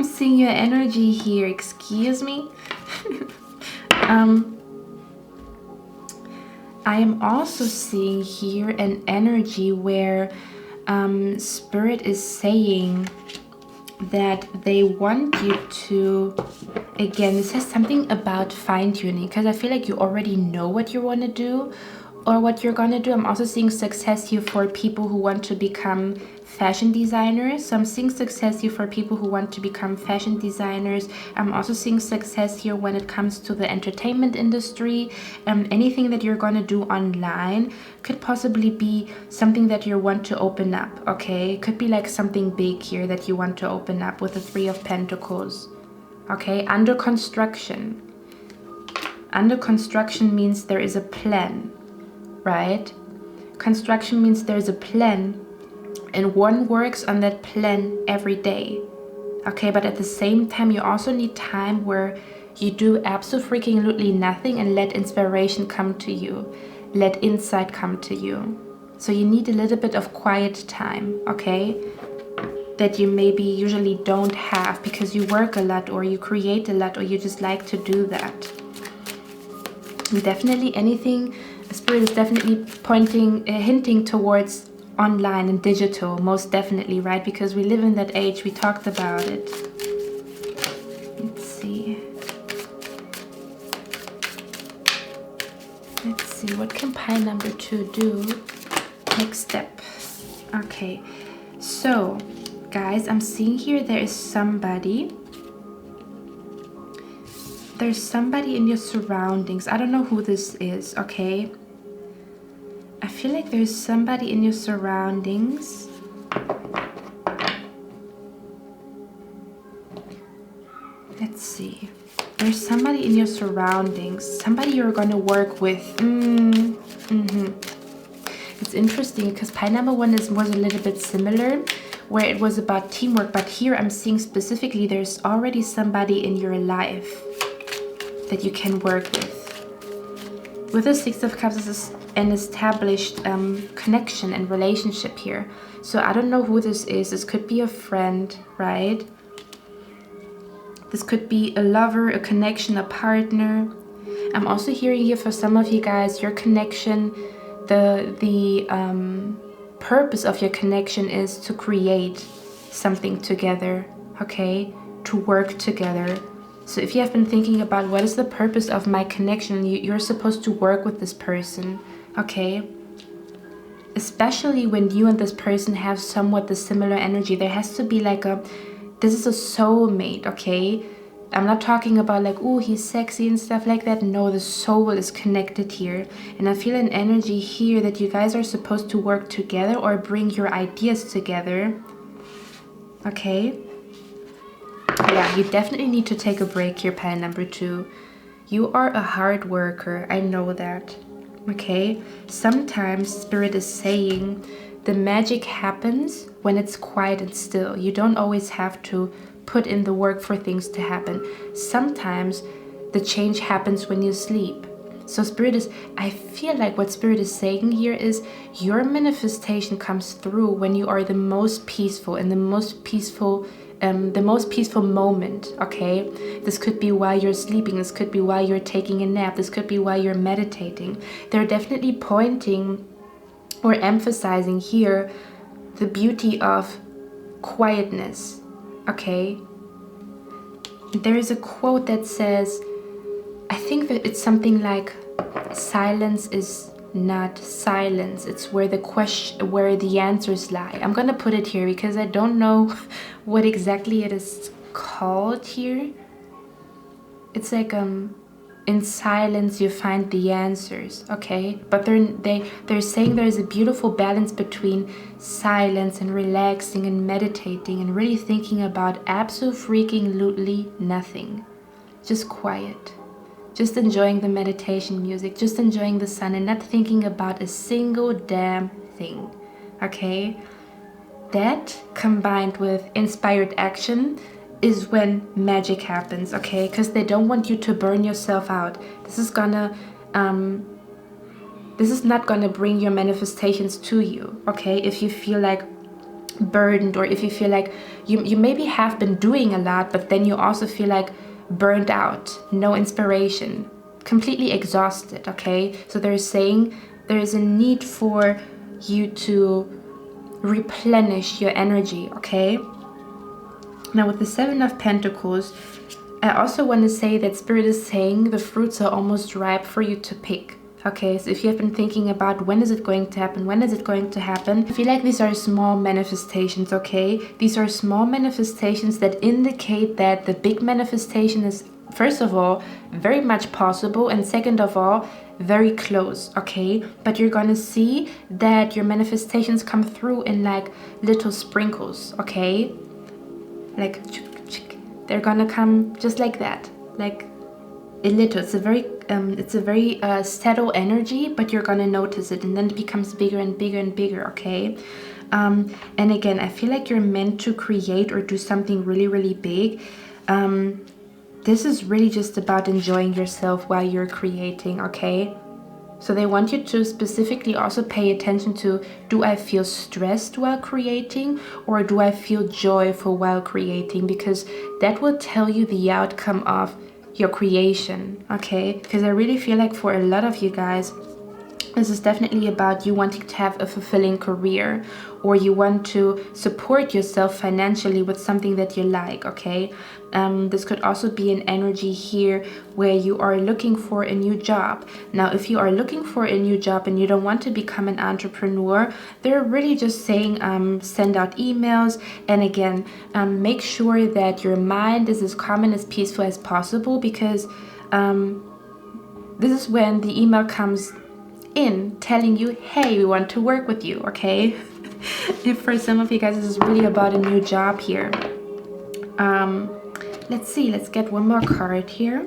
seeing your energy here. Excuse me. I am also seeing here an energy where Spirit is saying that they want you to, again, it says something about fine-tuning, because I feel like you already know what you want to do or what you're going to do. I'm also seeing success here for people who want to become fashion designers. So I'm seeing success here for people who want to become fashion designers. I'm also seeing success here when it comes to the entertainment industry. Anything that you're going to do online could possibly be something that you want to open up, okay? It could be like something big here that you want to open up with the Three of Pentacles, okay? Under construction. Under construction means there is a plan, right? Construction means there's a plan, and one works on that plan every day, okay? But at the same time, you also need time where you do absolutely nothing and let inspiration come to you, let insight come to you. So you need a little bit of quiet time, okay? That you maybe usually don't have because you work a lot or you create a lot or you just like to do that. And definitely anything, Spirit is definitely pointing, hinting towards online and digital, most definitely, right? Because we live in that age. We talked about it. Let's see. Let's see, what can pile number 2 do? Next step. Okay, so guys, I'm seeing here there is somebody. There's somebody in your surroundings. I don't know who this is, okay? I feel like there's somebody in your surroundings. see. There's somebody in your surroundings, somebody you're gonna work with. It's interesting because pile number 1 was a little bit similar, where it was about teamwork, but here I'm seeing specifically there's already somebody in your life that you can work with. With the 6 of Cups, this is an established connection and relationship here. So I don't know who this is. This could be a friend, right? This could be a lover, a connection, a partner. I'm also hearing here for some of you guys, your connection, the purpose of your connection is to create something together, okay? To work together. So if you have been thinking about what is the purpose of my connection, you're supposed to work with this person, okay? Especially when you and this person have somewhat the similar energy. There has to be like this is a soulmate, okay? I'm not talking about like, oh, he's sexy and stuff like that. No, the soul is connected here. And I feel an energy here that you guys are supposed to work together or bring your ideas together. Okay? Yeah, you definitely need to take a break here, pile number 2. You are a hard worker. I know that. Okay? Sometimes Spirit is saying the magic happens when it's quiet and still. You don't always have to put in the work for things to happen. Sometimes the change happens when you sleep. So Spirit is, I feel like what Spirit is saying here is your manifestation comes through when you are the most peaceful and the most peaceful moment, okay? This could be while you're sleeping, this could be while you're taking a nap, this could be while you're meditating. They're definitely pointing or emphasizing here the beauty of quietness. Okay, there is a quote that says, I think that it's something like, silence is not silence, it's where the answers lie. I'm gonna put it here because I don't know what exactly it is called here. It's like in silence you find the answers, okay? But they're saying there's a beautiful balance between silence and relaxing and meditating and really thinking about absolutely nothing. Just quiet. Just enjoying the meditation music, just enjoying the sun and not thinking about a single damn thing, okay? That combined with inspired action is when magic happens, okay? Because they don't want you to burn yourself out. This is not gonna bring your manifestations to you, okay? If you feel like burdened, or if you feel like you maybe have been doing a lot, but then you also feel like burned out, no inspiration, completely exhausted, okay? So they're saying there is a need for you to replenish your energy, okay? Now with the 7 of Pentacles, I also want to say that Spirit is saying the fruits are almost ripe for you to pick. Okay, so if you have been thinking about when is it going to happen, when is it going to happen, I feel like these are small manifestations, okay? These are small manifestations that indicate that the big manifestation is, first of all, very much possible, and second of all, very close, okay? But you're gonna see that your manifestations come through in like little sprinkles, okay? Like they're gonna come just like that, like a little. It's a very subtle energy, but you're gonna notice it, and then it becomes bigger and bigger and bigger, okay? And again, I feel like you're meant to create or do something really, really big. This is really just about enjoying yourself while you're creating, okay? So they want you to specifically also pay attention to, do I feel stressed while creating, or do I feel joyful while creating? Because that will tell you the outcome of your creation, okay? Because I really feel like for a lot of you guys, this is definitely about you wanting to have a fulfilling career, or you want to support yourself financially with something that you like, okay? This could also be an energy here where you are looking for a new job. Now, if you are looking for a new job and you don't want to become an entrepreneur, they're really just saying send out emails. And again, make sure that your mind is as calm and as peaceful as possible, because this is when the email comes in telling you, hey, we want to work with you, okay? If for some of you guys this is really about a new job here. let's see. Let's get one more card here.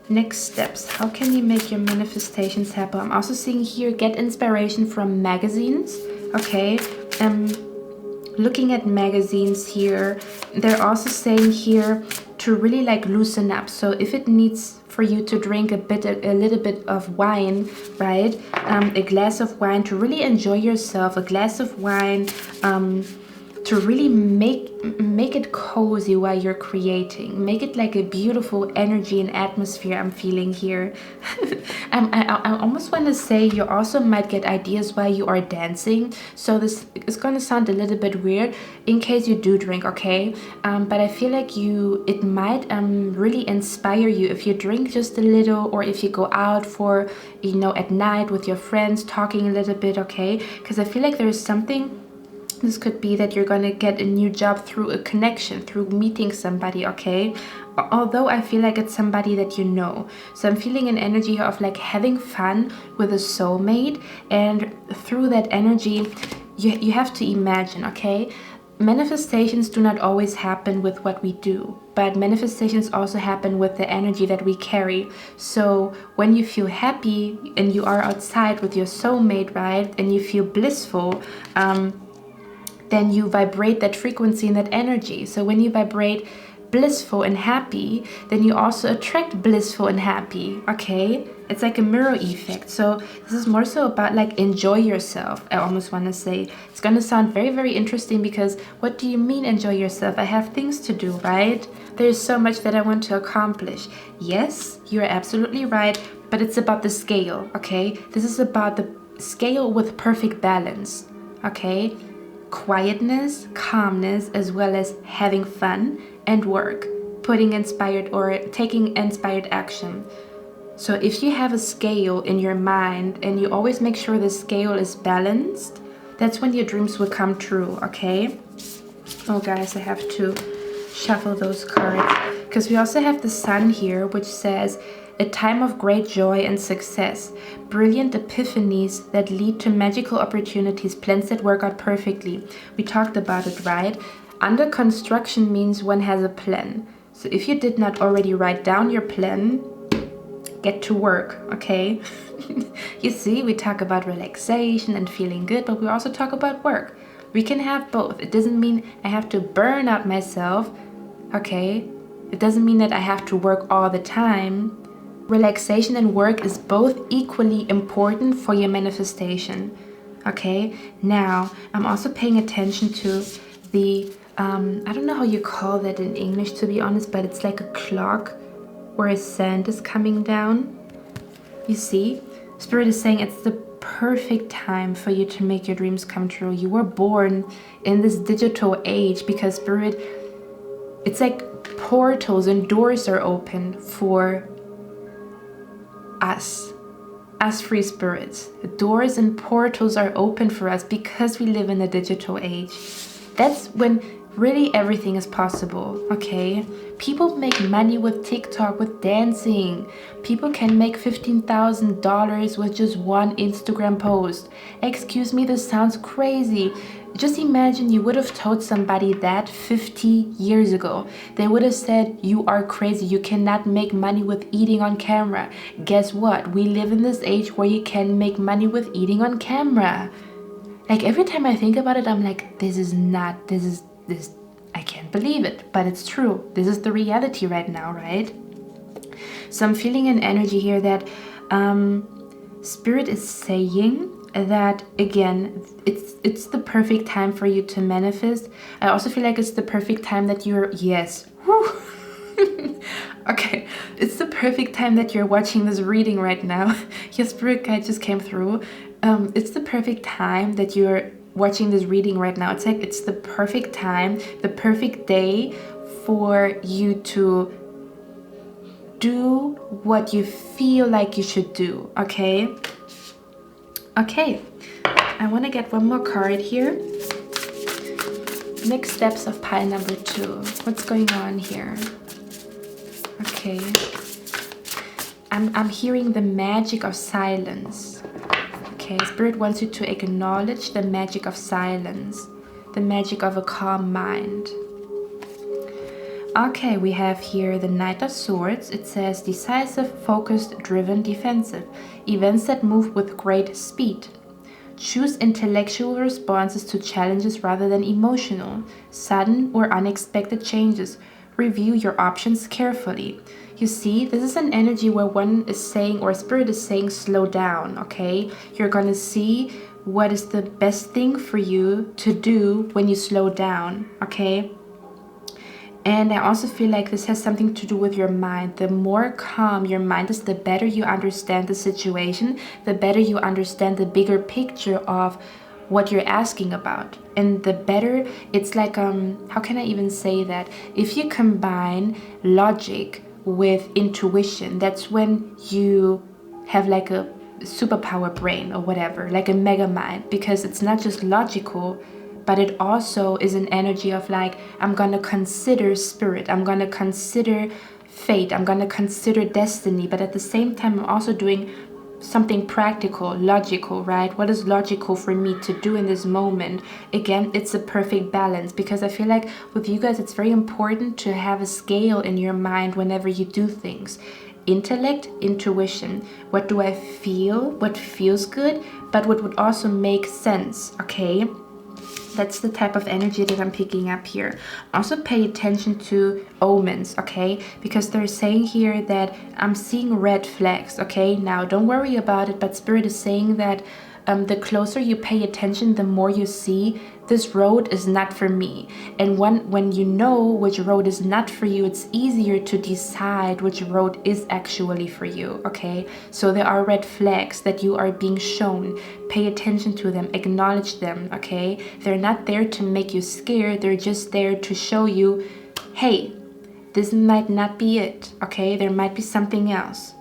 Next steps. How can you make your manifestations happen? I'm also seeing here, get inspiration from magazines. Okay. Looking at magazines here, they're also saying here to really like loosen up. So if it needs for you to drink a little bit of wine, right? A glass of wine to really enjoy yourself, a glass of wine, to really make it cozy while you're creating. Make it like a beautiful energy and atmosphere I'm feeling here. I almost want to say you also might get ideas while you are dancing. So this is going to sound a little bit weird in case you do drink, okay? But I feel like it might really inspire you if you drink just a little, or if you go out for, you know, at night with your friends talking a little bit, okay? Because I feel like there's something. This could be that you're going to get a new job through a connection, through meeting somebody, okay? Although I feel like it's somebody that you know. So I'm feeling an energy of like having fun with a soulmate. And through that energy, you have to imagine, okay? Manifestations do not always happen with what we do, but manifestations also happen with the energy that we carry. So when you feel happy and you are outside with your soulmate, right? And you feel blissful, then you vibrate that frequency and that energy. So when you vibrate blissful and happy, then you also attract blissful and happy, okay? It's like a mirror effect. So this is more so about like enjoy yourself. I almost want to say it's going to sound very, very interesting, because what do you mean enjoy yourself? I have things to do, right? There's so much that I want to accomplish. Yes, you're absolutely right, but it's about the scale, okay? This is about the scale with perfect balance, okay? Quietness, calmness, as well as having fun and work, putting inspired or taking inspired action. So if you have a scale in your mind and you always make sure the scale is balanced, that's when your dreams will come true, okay? Oh guys, I have to shuffle those cards, because we also have the Sun here, which says a time of great joy and success, brilliant epiphanies that lead to magical opportunities, plans that work out perfectly. We talked about it, right? Under construction means one has a plan. So if you did not already write down your plan, get to work, okay? You see, we talk about relaxation and feeling good, but we also talk about work. We can have both. It doesn't mean I have to burn out myself, okay? It doesn't mean that I have to work all the time. Relaxation and work is both equally important for your manifestation, okay? Now, I'm also paying attention to the, I don't know how you call that in English, to be honest, but it's like a clock where a sand is coming down. You see? Spirit is saying it's the perfect time for you to make your dreams come true. You were born in this digital age because Spirit, it's like portals and doors are open for us free spirits. The doors and portals are open for us because we live in a digital age. That's when really everything is possible, okay? People make money with TikTok, with dancing. People can make $15,000 with just one Instagram post. Excuse me, this sounds crazy. Just imagine you would have told somebody that 50 years ago. They would have said, you are crazy. You cannot make money with eating on camera. Guess what? We live in this age where you can make money with eating on camera. Like every time I think about it, I'm like, this, I can't believe it, but it's true. This is the reality right now, right? So I'm feeling an energy here that Spirit is saying that, again, it's the perfect time for you to manifest. I also feel like it's the perfect time that you're, yes. Okay, it's the perfect time that you're watching this reading right now. Your spirit guide just came through. It's the perfect time that you're watching this reading right now. It's like it's the perfect time, the perfect day for you to do what you feel like you should do, okay? Okay, I want to get one more card here. Next steps of pile number 2. What's going on here? Okay. I'm hearing the magic of silence. Okay, Spirit wants you to acknowledge the magic of silence, the magic of a calm mind. Okay, we have here the Knight of Swords. It says decisive, focused, driven, defensive. Events that move with great speed. Choose intellectual responses to challenges rather than emotional. Sudden or unexpected changes. Review your options carefully. You see, this is an energy where one is saying, or spirit is saying, slow down, okay? You're gonna see what is the best thing for you to do when you slow down, okay? And I also feel like this has something to do with your mind. The more calm your mind is, the better you understand the situation, the better you understand the bigger picture of what you're asking about. And the better, it's like, how can I even say that? If you combine logic with intuition, that's when you have like a superpower brain or whatever, like a mega mind, because it's not just logical, but it also is an energy of like, I'm gonna consider spirit, I'm gonna consider fate, I'm gonna consider destiny, but at the same time I'm also doing something practical, logical, right? What is logical for me to do in this moment? Again, it's a perfect balance, because I feel like with you guys it's very important to have a scale in your mind whenever you do things. Intellect, intuition, what do I feel, what feels good, but what would also make sense, okay? That's the type of energy that I'm picking up here. Also pay attention to omens, okay? Because they're saying here that I'm seeing red flags, okay? Now, don't worry about it, but Spirit is saying that the closer you pay attention, the more you see this road is not for me. And when you know which road is not for you, it's easier to decide which road is actually for you, okay? So there are red flags that you are being shown. Pay attention to them, acknowledge them, okay? They're not there to make you scared, they're just there to show you, hey, this might not be it, okay? There might be something else.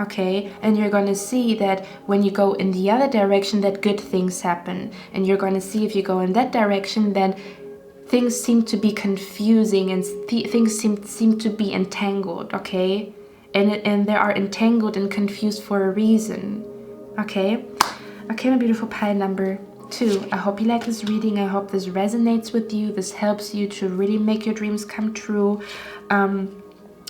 Okay, and you're going to see that when you go in the other direction that good things happen, and you're going to see if you go in that direction then things seem to be confusing and things seem to be entangled, okay? And they are entangled and confused for a reason, okay? Okay, my beautiful pile number 2. I hope you like this reading. I hope this resonates with you. This helps you to really make your dreams come true.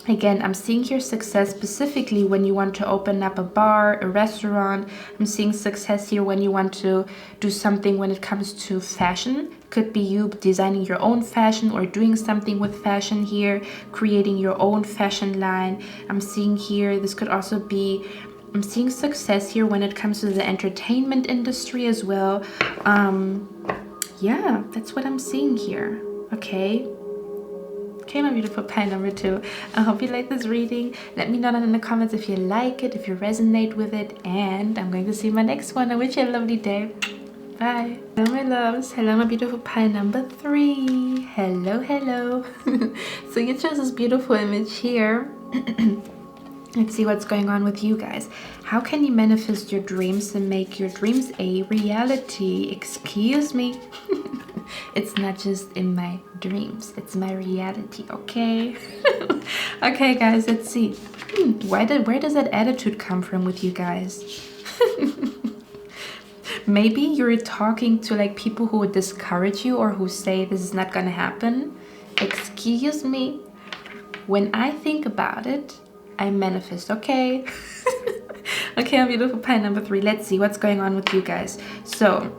Again, I'm seeing here success specifically when you want to open up a bar, a restaurant. I'm seeing success here when you want to do something when it comes to fashion. Could be you designing your own fashion or doing something with fashion here, creating your own fashion line. I'm seeing here, this could also be, I'm seeing success here when it comes to the entertainment industry as well. Yeah, that's what I'm seeing here, okay? Okay, my beautiful pile number 2. I hope you like this reading. Let me know down in the comments if you like it, if you resonate with it, and I'm going to see my next one. I wish you a lovely day. Bye. Hello, my loves. Hello, my beautiful pile number 3. Hello, hello. So you chose this beautiful image here. Let's see what's going on with you guys. How can you manifest your dreams and make your dreams a reality? Excuse me. It's not just in my dreams, it's my reality, okay? Okay, guys, let's see. Where does that attitude come from with you guys? Maybe you're talking to like people who would discourage you or who say this is not gonna happen. Excuse me. When I think about it, I manifest, okay? Okay, my beautiful pile number 3. Let's see what's going on with you guys. So,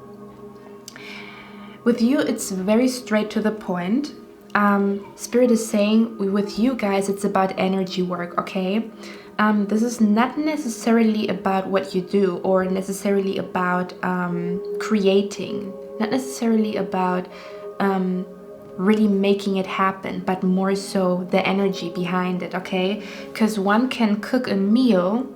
with you, it's very straight to the point. Spirit is saying with you guys, it's about energy work, okay? This is not necessarily about what you do or necessarily about creating, not necessarily about really making it happen, but more so the energy behind it, okay? Because one can cook a meal,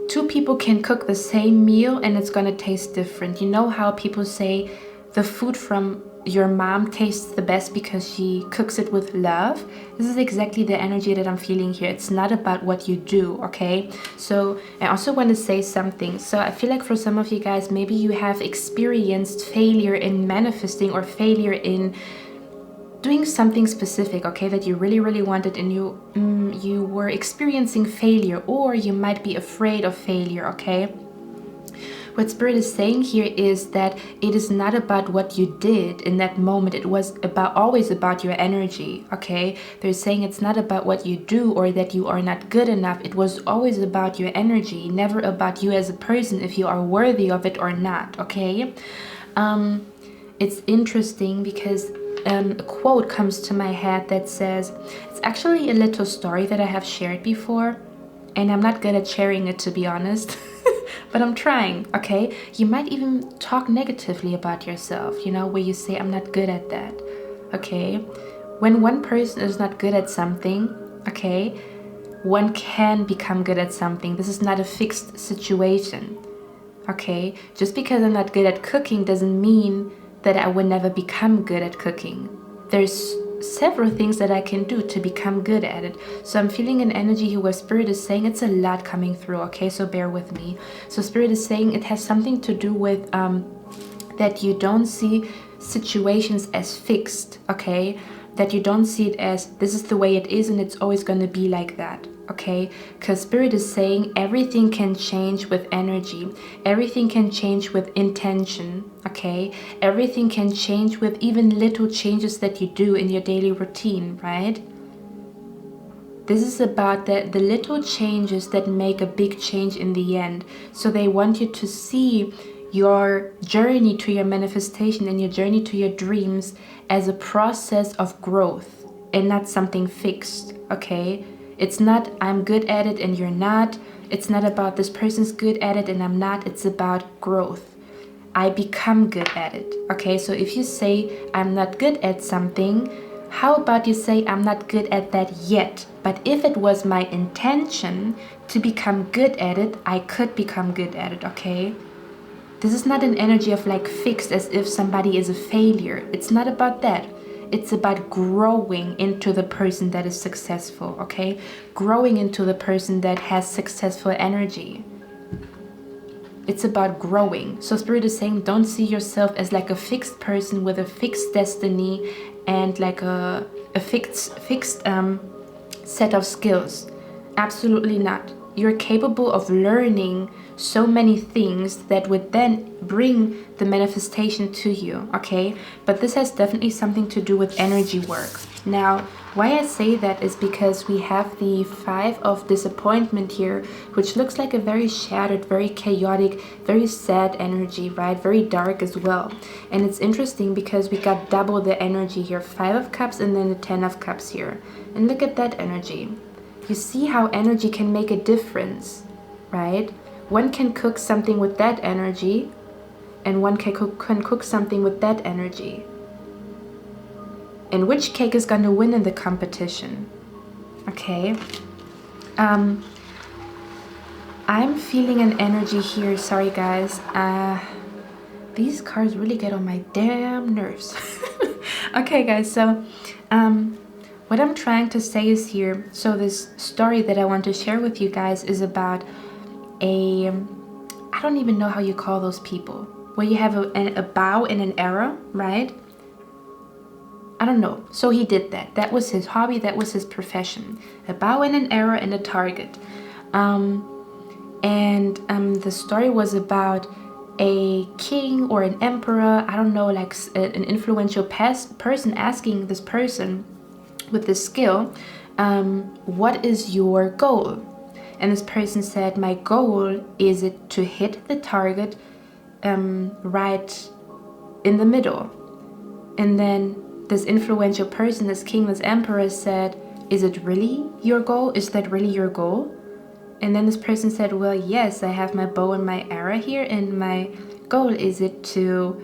2 people can cook the same meal and it's gonna taste different. You know how people say the food from your mom tastes the best because she cooks it with love? This is exactly the energy that I'm feeling here. It's not about what you do, okay? So I also want to say something. So I feel like for some of you guys, maybe you have experienced failure in manifesting or failure in doing something specific, okay, that you really, really wanted, and you were experiencing failure, or you might be afraid of failure, okay? What Spirit is saying here is that it is not about what you did in that moment. It was always about your energy, okay? They're saying it's not about what you do or that you are not good enough. It was always about your energy, never about you as a person, if you are worthy of it or not, okay? It's interesting because a quote comes to my head that says, it's actually a little story that I have shared before, and I'm not good at sharing it, to be honest. But I'm trying, okay? You might even talk negatively about yourself, you know, where you say, I'm not good at that, okay? When one person is not good at something, okay, one can become good at something. This is not a fixed situation, okay? Just because I'm not good at cooking doesn't mean that I will never become good at cooking. There's several things that I can do to become good at it. So I'm feeling an energy here where Spirit is saying it's a lot coming through, okay? So bear with me. So Spirit is saying it has something to do with that you don't see situations as fixed, okay? That you don't see it as this is the way it is and it's always going to be like that, okay? Because Spirit is saying everything can change with energy. Everything can change with intention, okay? Everything can change with even little changes that you do in your daily routine, right? This is about the little changes that make a big change in the end. So they want you to see your journey to your manifestation and your journey to your dreams as a process of growth and not something fixed, okay? It's not I'm good at it and you're not. It's not about this person's good at it and I'm not. It's about growth. I become good at it, okay? So if you say I'm not good at something, how about you say I'm not good at that yet? But if it was my intention to become good at it, I could become good at it, okay? This is not an energy of like fixed as if somebody is a failure. It's not about that. It's about growing into the person that is successful, okay? Growing into the person that has successful energy. It's about growing. So Spirit is saying don't see yourself as like a fixed person with a fixed destiny and like a fixed set of skills. Absolutely not. You're capable of learning so many things that would then bring the manifestation to you, okay? But this has definitely something to do with energy work. Now, why I say that is because we have the 5 of disappointment here, which looks like a very shattered, very chaotic, very sad energy, right? Very dark as well. And it's interesting because we got double the energy here, 5 of cups and then the 10 of cups here. And look at that energy. You see how energy can make a difference, right? One can cook something with that energy and one can cook something with that energy. And which cake is going to win in the competition? Okay. I'm feeling an energy here. Sorry, guys. These cards really get on my damn nerves. Okay, guys. So, what I'm trying to say is here, so this story that I want to share with you guys is about I don't even know how you call those people, where you have a bow and an arrow, right? I don't know. So he did that. That was his hobby. That was his profession. A bow and an arrow and a target. The story was about a king or an emperor, I don't know, like an influential person asking this person with this skill, what is your goal? And this person said, my goal is it to hit the target right in the middle. And then this influential person, this king, this emperor said, is it really your goal? Is that really your goal? And then this person said, well, yes, I have my bow and my arrow here, and my goal is it to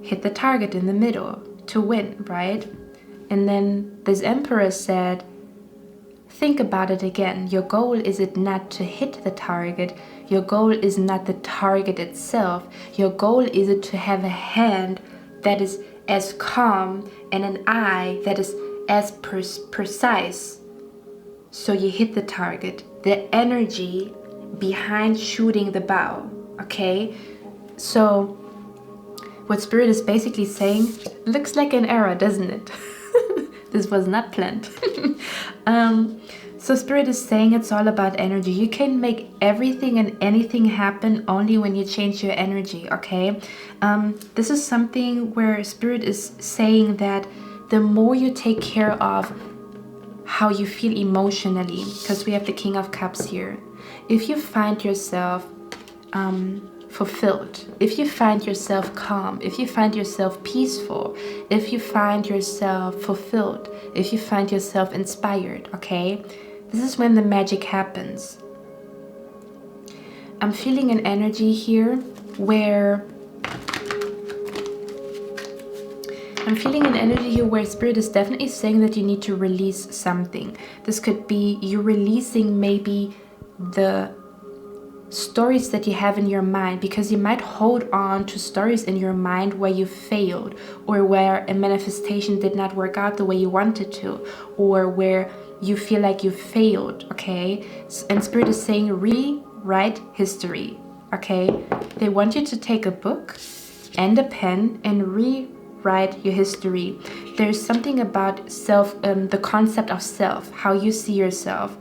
hit the target in the middle, to win, right? And then this emperor said, think about it again. Your goal is it not to hit the target. Your goal is not the target itself. Your goal is it to have a hand that is as calm and an eye that is as precise. So you hit the target. The energy behind shooting the bow, okay? So what Spirit is basically saying, looks like an arrow, doesn't it? This was not planned. So Spirit is saying it's all about energy. You can make everything and anything happen only when you change your energy, okay? This is something where Spirit is saying that the more you take care of how you feel emotionally, because we have the King of Cups here, if you find yourself fulfilled, if you find yourself calm, if you find yourself peaceful, if you find yourself fulfilled, if you find yourself inspired, okay? This is when the magic happens. I'm feeling an energy here where Spirit is definitely saying that you need to release something. This could be you releasing maybe the stories that you have in your mind, because you might hold on to stories in your mind where you failed, or where a manifestation did not work out the way you wanted to, or where you feel like you failed, okay? And Spirit is saying rewrite history, okay? They want you to take a book and a pen and rewrite your history. There's something about self, the concept of self, how you see yourself,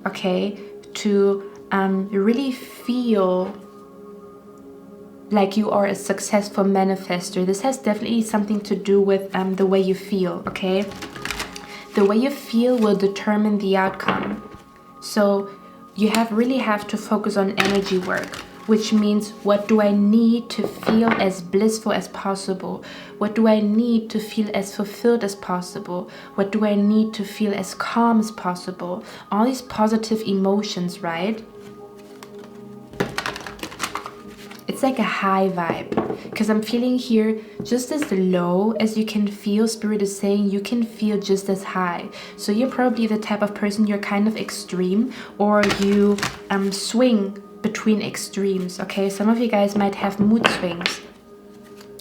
okay? To really feel like you are a successful manifester. This has definitely something to do with the way you feel, okay? The way you feel will determine the outcome. So you really have to focus on energy work, which means, what do I need to feel as blissful as possible? What do I need to feel as fulfilled as possible? What do I need to feel as calm as possible? All these positive emotions, right? It's like a high vibe, because I'm feeling here just as low as you can feel. Spirit is saying you can feel just as high. So you're probably the type of person, you're kind of extreme, or you swing between extremes, okay? Some of you guys might have mood swings.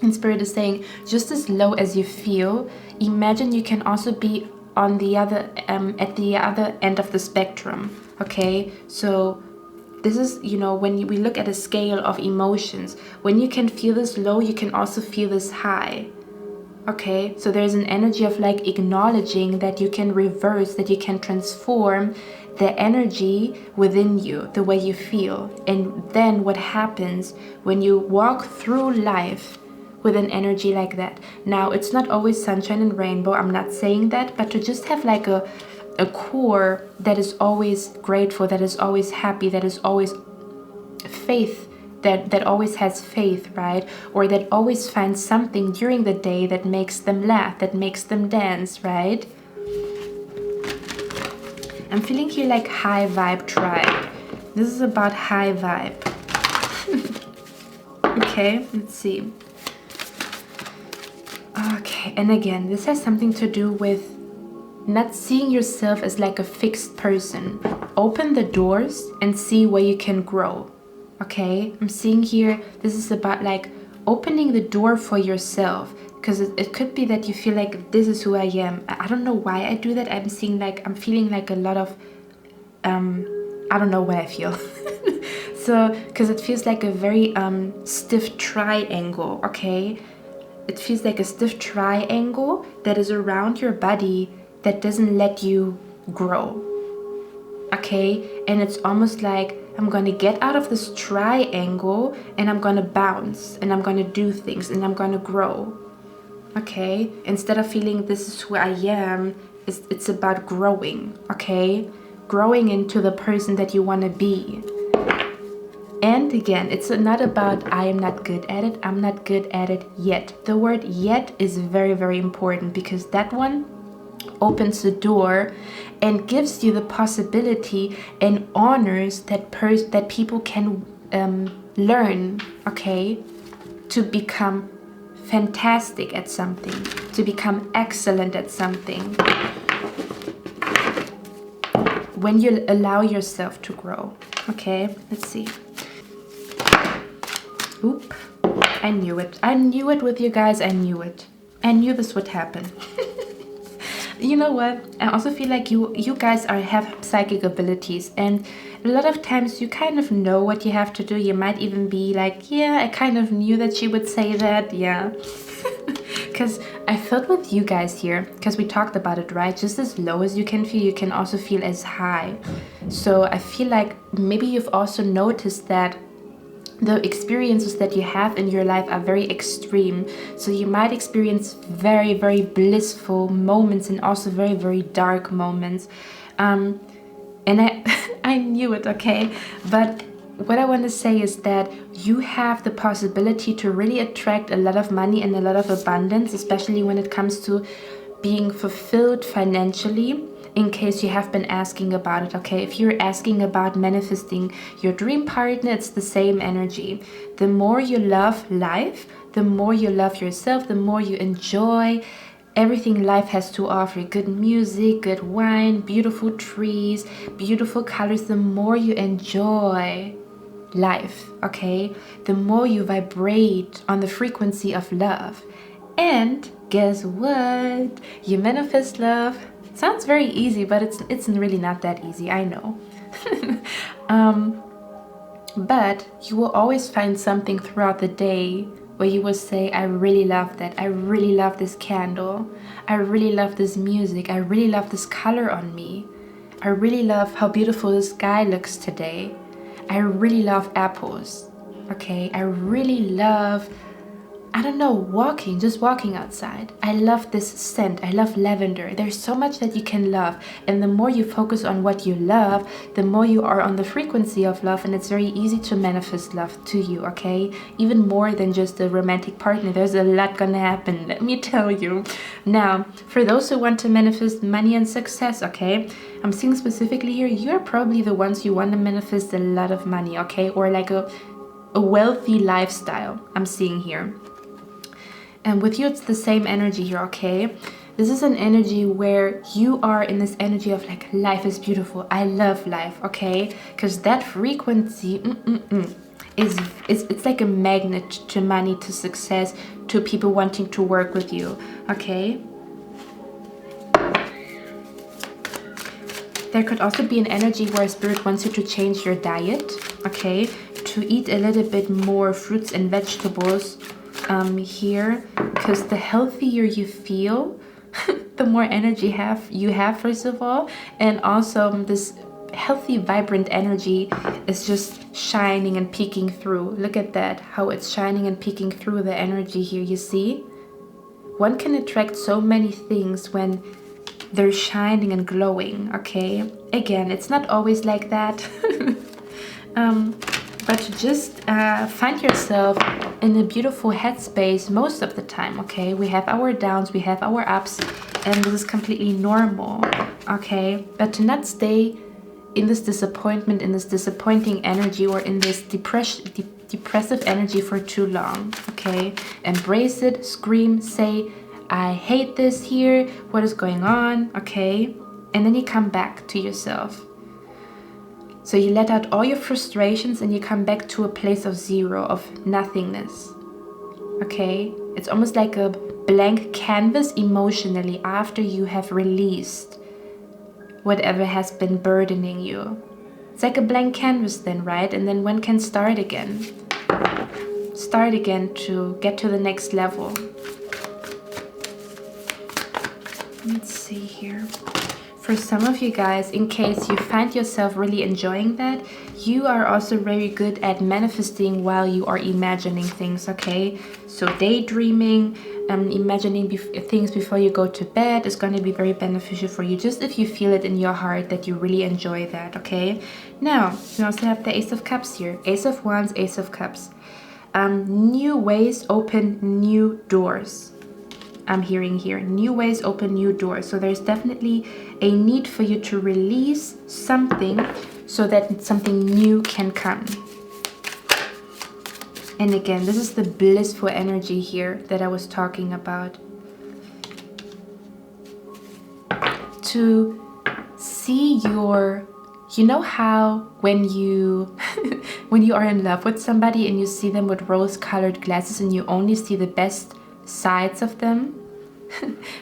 And Spirit is saying just as low as you feel, imagine you can also be on the other at the other end of the spectrum, okay? So this is, you know, when we look at a scale of emotions, when you can feel this low, you can also feel this high, okay? So there's an energy of like acknowledging that you can reverse, that you can transform the energy within you, the way you feel. And then what happens when you walk through life with an energy like that? Now, it's not always sunshine and rainbow, I'm not saying that, but to just have like a core that is always grateful, that is always happy, that is always faith, that always has faith, right? Or that always finds something during the day that makes them laugh, that makes them dance, right? I'm feeling here like high vibe tribe. This is about high vibe. Okay, let's see. Okay, and again, this has something to do with not seeing yourself as like a fixed person. Open the doors and see where you can grow, okay? I'm seeing here, this is about like opening the door for yourself, because it could be that you feel like this is who I am. I don't know why I do that. I'm feeling like a lot of, I don't know what I feel. So, because it feels like a very stiff triangle, okay? It feels like a stiff triangle that is around your body that doesn't let you grow, okay? And it's almost like I'm gonna get out of this triangle and I'm gonna bounce and I'm gonna do things and I'm gonna grow, okay? Instead of feeling this is who I am, it's about growing, okay? Growing into the person that you want to be. And again, it's not about I am not good at it, I'm not good at it yet. The word yet is very, very important, because that one opens the door and gives you the possibility and honors that people can learn, okay, to become fantastic at something, to become excellent at something, when you allow yourself to grow, okay? Let's see. Oop, I knew it. I knew it with you guys, I knew it. I knew this would happen. You know what? I also feel like you guys have psychic abilities, and a lot of times you kind of know what you have to do. You might even be like, yeah, I kind of knew that she would say that, yeah. because I felt with you guys here, because we talked about it, right? Just as low as you can also feel as high. So I feel like maybe you've also noticed that the experiences that you have in your life are very extreme. So you might experience very, very blissful moments and also very, very dark moments. And I knew it, okay? But what I want to say is that you have the possibility to really attract a lot of money and a lot of abundance, especially when it comes to being fulfilled financially, in case you have been asking about it, okay? If you're asking about manifesting your dream partner, it's the same energy. The more you love life, the more you love yourself, the more you enjoy everything life has to offer. Good music, good wine, beautiful trees, beautiful colors. The more you enjoy life, okay? The more you vibrate on the frequency of love. And guess what? You manifest love. Sounds very easy, but it's really not that easy, I know. But you will always find something throughout the day where you will say, I really love that. I really love this candle. I really love this music. I really love this color on me. I really love how beautiful the sky looks today. I really love apples, okay? I really love, I don't know, just walking outside. I love this scent. I love lavender. There's so much that you can love. And the more you focus on what you love, the more you are on the frequency of love. And it's very easy to manifest love to you, okay? Even more than just a romantic partner. There's a lot gonna happen, let me tell you. Now, for those who want to manifest money and success, okay? I'm seeing specifically here, you're probably the ones who want to manifest a lot of money, okay? Or like a wealthy lifestyle, I'm seeing here. And with you, it's the same energy here, okay? This is an energy where you are in this energy of like, life is beautiful. I love life, okay? Because that frequency it's like a magnet to money, to success, to people wanting to work with you, okay? There could also be an energy where Spirit wants you to change your diet, okay? To eat a little bit more fruits and vegetables here, because the healthier you feel, the more energy you have, first of all, and also this healthy, vibrant energy is just shining and peeking through. Look at that, how it's shining and peeking through the energy here, you see? One can attract so many things when they're shining and glowing, okay? Again, it's not always like that. But just find yourself in a beautiful headspace most of the time, okay? We have our downs, we have our ups, and this is completely normal, okay? But to not stay in this disappointment, in this disappointing energy, or in this depressive energy for too long, okay? Embrace it, scream, say, I hate this here, what is going on, okay? And then you come back to yourself. So you let out all your frustrations and you come back to a place of zero, of nothingness, okay? It's almost like a blank canvas emotionally after you have released whatever has been burdening you. It's like a blank canvas then, right? And then one can start again. Start again to get to the next level. Let's see here. For some of you guys, in case you find yourself really enjoying that, you are also very good at manifesting while you are imagining things, okay? So daydreaming, imagining things before you go to bed is going to be very beneficial for you, just if you feel it in your heart that you really enjoy that, okay? Now, we also have the Ace of Cups here. Ace of Wands, Ace of Cups. New ways open new doors. I'm hearing here, new ways open new doors. So there's definitely a need for you to release something so that something new can come. And again, this is the blissful energy here that I was talking about. To see your, you know how when you when you are in love with somebody and you see them with rose-colored glasses and you only see the best sides of them?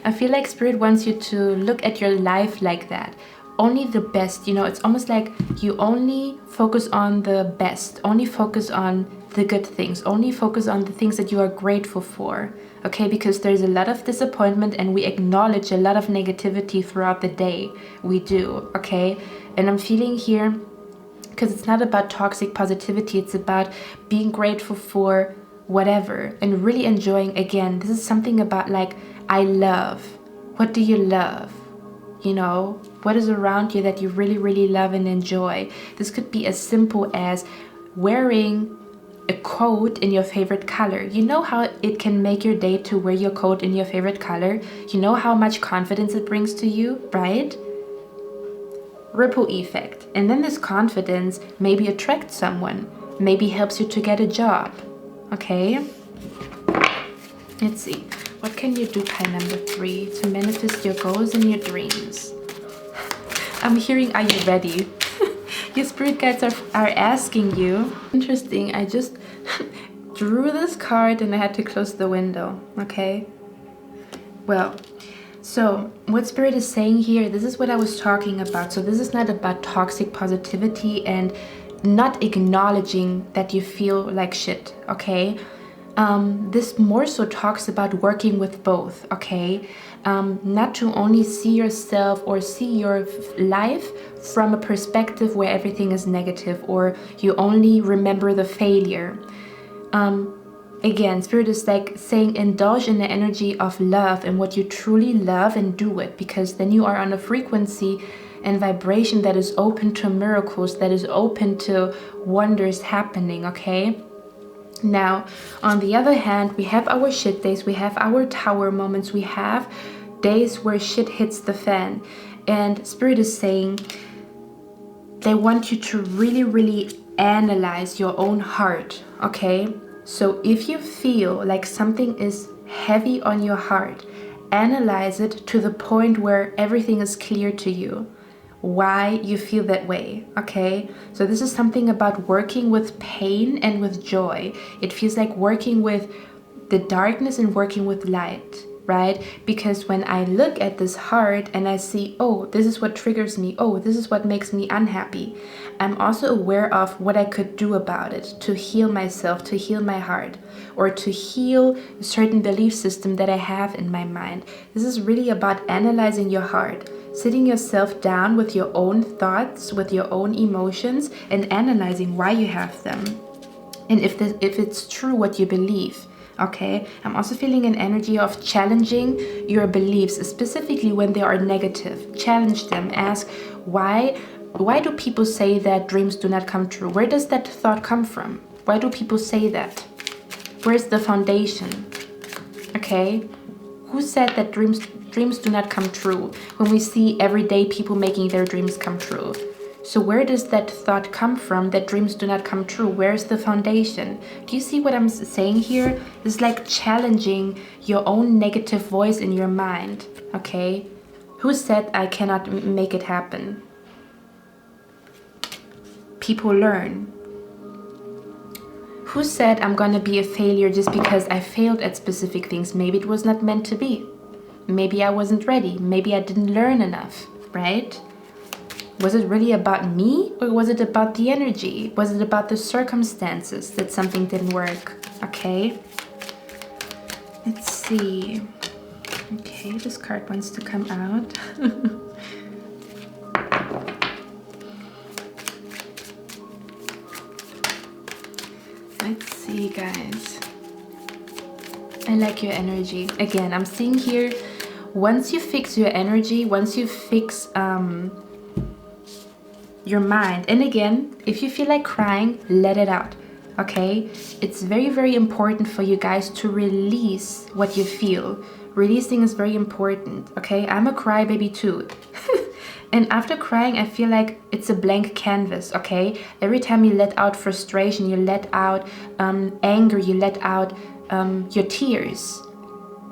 I feel like Spirit wants you to look at your life like that. Only the best, you know, it's almost like you only focus on the best, only focus on the good things. Only focus on the things that you are grateful for. Okay, because there's a lot of disappointment and we acknowledge a lot of negativity throughout the day. We do, okay? And I'm feeling here, because it's not about toxic positivity, it's about being grateful for whatever and really enjoying. Again, this is something about like, I love. What do you love? You know, what is around you that you really, really love and enjoy? This could be as simple as wearing a coat in your favorite color. You know how it can make your day to wear your coat in your favorite color? You know how much confidence it brings to you, right? Ripple effect. And then this confidence maybe attracts someone, maybe helps you to get a job. Okay? Let's see. What can you do, pile number 3, to manifest your goals and your dreams? I'm hearing, are you ready? Your spirit guides are asking you. Interesting, I just drew this card and I had to close the window, okay? Well, so what spirit is saying here, this is what I was talking about. So this is not about toxic positivity and not acknowledging that you feel like shit, okay? This more so talks about working with both, okay? Not to only see yourself or see your life from a perspective where everything is negative or you only remember the failure. Again, Spirit is like saying indulge in the energy of love and what you truly love and do it, because then you are on a frequency and vibration that is open to miracles, that is open to wonders happening, okay? Now, on the other hand, we have our shit days, we have our tower moments, we have days where shit hits the fan. And Spirit is saying they want you to really, really analyze your own heart, okay? So if you feel like something is heavy on your heart, analyze it to the point where everything is clear to you. Why you feel that way, okay? So this is something about working with pain and with joy. It feels like working with the darkness and working with light, right? Because when I look at this heart and I see, oh, this is what triggers me, oh, this is what makes me unhappy, I'm also aware of what I could do about it to heal myself, to heal my heart, or to heal a certain belief system that I have in my mind. This is really about analyzing your heart, sitting yourself down with your own thoughts, with your own emotions, and analyzing why you have them. And if it's true what you believe. Okay, I'm also feeling an energy of challenging your beliefs, specifically when they are negative. Challenge them. Ask, why do people say that dreams do not come true? Where does that thought come from? Why do people say that? Where's the foundation? Okay, who said that dreams do not come true when we see everyday people making their dreams come true? So where does that thought come from that dreams do not come true? Where's the foundation? Do you see what I'm saying here? It's like challenging your own negative voice in your mind, okay? Who said I cannot make it happen? People learn. Who said I'm gonna be a failure just because I failed at specific things? Maybe it was not meant to be. Maybe I wasn't ready. Maybe I didn't learn enough, right? Was it really about me, or was it about the energy? Was it about the circumstances that something didn't work? Okay. Let's see. Okay, this card wants to come out. Let's see, guys. I like your energy. Again, I'm seeing here, once you fix your energy, once you fix your mind, and again, if you feel like crying, let it out, okay? It's very, very important for you guys to release what you feel. Releasing is very important, okay? I'm a crybaby too. And after crying, I feel like it's a blank canvas, okay? Every time you let out frustration, you let out anger, you let out your tears,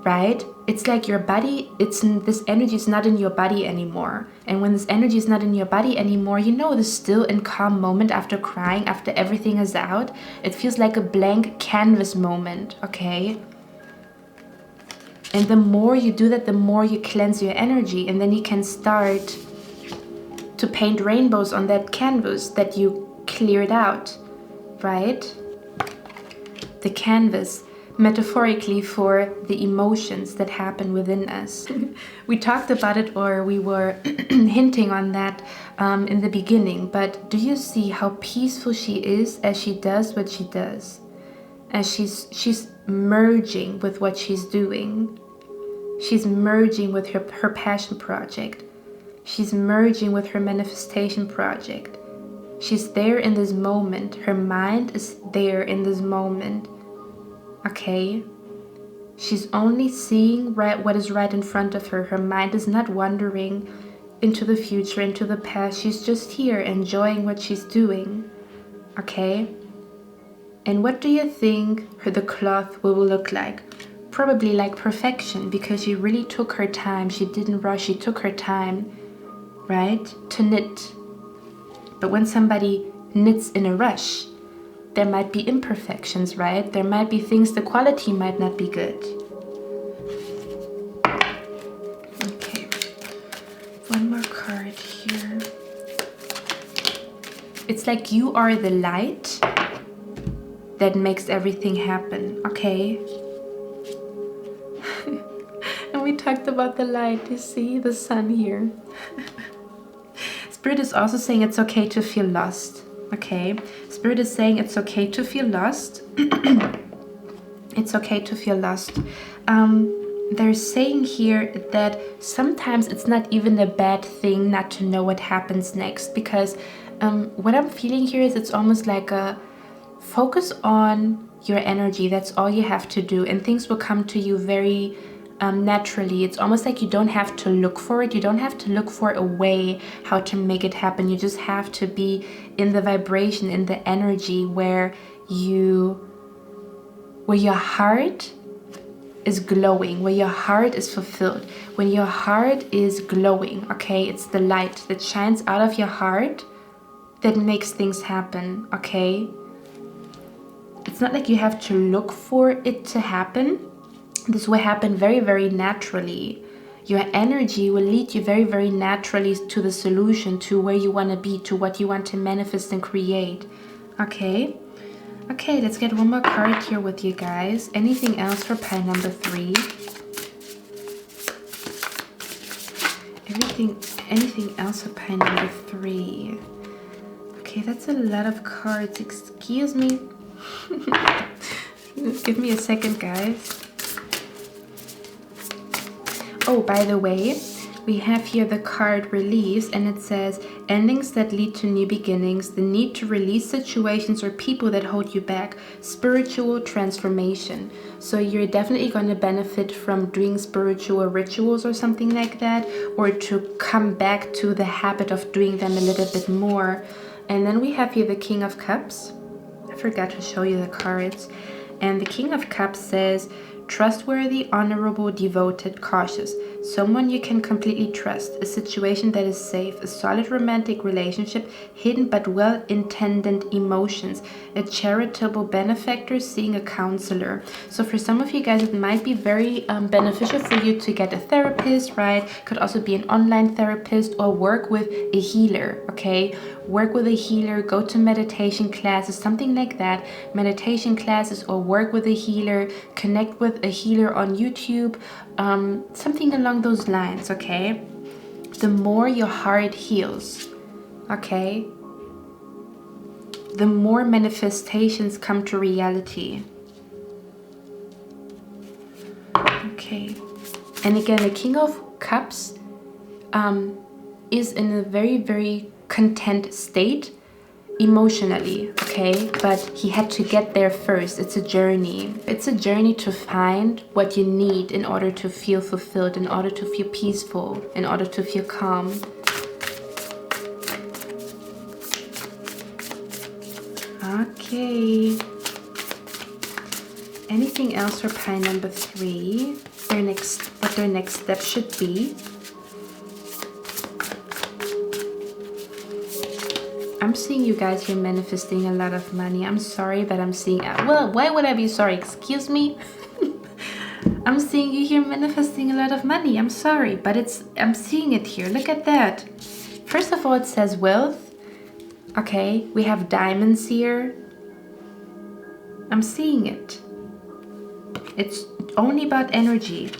right? It's like your body, this energy is not in your body anymore. And when this energy is not in your body anymore, you know, the still and calm moment after crying, after everything is out, it feels like a blank canvas moment, okay? And the more you do that, the more you cleanse your energy, and then you can start to paint rainbows on that canvas that you cleared out, right? the canvas, metaphorically, for the emotions that happen within us. We talked about it, or we were hinting on that in the beginning, but do you see how peaceful she is as she does what she does? As she's merging with what she's doing. She's merging with her passion project. She's merging with her manifestation project. She's there in this moment. Her mind is there in this moment. Okay? She's only seeing what is right in front of her. Her mind is not wandering into the future, into the past. She's just here enjoying what she's doing. Okay? And what do you think the cloth will look like? Probably like perfection, because she really took her time. She didn't rush. She took her time, right, to knit. But when somebody knits in a rush, there might be imperfections, right? There might be things, the quality might not be good. Okay, one more card here. It's like you are the light that makes everything happen, okay? And we talked about the light, you see, the sun here. Spirit is also saying it's okay to feel lost, okay? Spirit is saying it's okay to feel lost. It's okay to feel lost. They're saying here that sometimes it's not even a bad thing not to know what happens next, because what I'm feeling here is it's almost like a focus on your energy. That's all you have to do, and things will come to you very naturally. It's almost like you don't have to look for it. You don't have to look for a way how to make it happen. You just have to be in the vibration, in the energy where your heart is glowing, where your heart is fulfilled. When your heart is glowing, okay, it's the light that shines out of your heart that makes things happen, okay? It's not like you have to look for it to happen. This will happen very, very naturally. Your energy will lead you very, very naturally to the solution, to where you want to be, to what you want to manifest and create. Okay? Okay, let's get one more card here with you guys. Anything else for pile number 3? Anything else for pile number 3? Okay, that's a lot of cards. Excuse me. Give me a second, guys. Oh, by the way, we have here the card release, and it says endings that lead to new beginnings, the need to release situations or people that hold you back, spiritual transformation. So you're definitely going to benefit from doing spiritual rituals or something like that, or to come back to the habit of doing them a little bit more. And then we have here the King of Cups. I forgot to show you the cards. And the King of Cups says, trustworthy, honorable, devoted, cautious. Someone you can completely trust. A situation that is safe. A solid romantic relationship. Hidden but well-intended emotions. A charitable benefactor. Seeing a counselor. So for some of you guys, it might be very beneficial for you to get a therapist, right? Could also be an online therapist, or work with a healer, okay? Work with a healer, go to meditation classes, something like that. Meditation classes, or work with a healer, connect with a healer on YouTube, something along those lines, okay? The more your heart heals, okay, the more manifestations come to reality. Okay, and again, the King of Cups is in a very, very content state emotionally, okay, but he had to get there first. It's a journey. It's a journey to find what you need in order to feel fulfilled, in order to feel peaceful, in order to feel calm. Okay, anything else for pile number 3? What their next step should be. I'm seeing you guys here manifesting a lot of money. I'm sorry, but I'm seeing... Well, why would I be sorry? Excuse me? I'm seeing you here manifesting a lot of money. I'm sorry, but I'm seeing it here. Look at that. First of all, it says wealth. Okay, we have diamonds here. I'm seeing it. It's only about energy.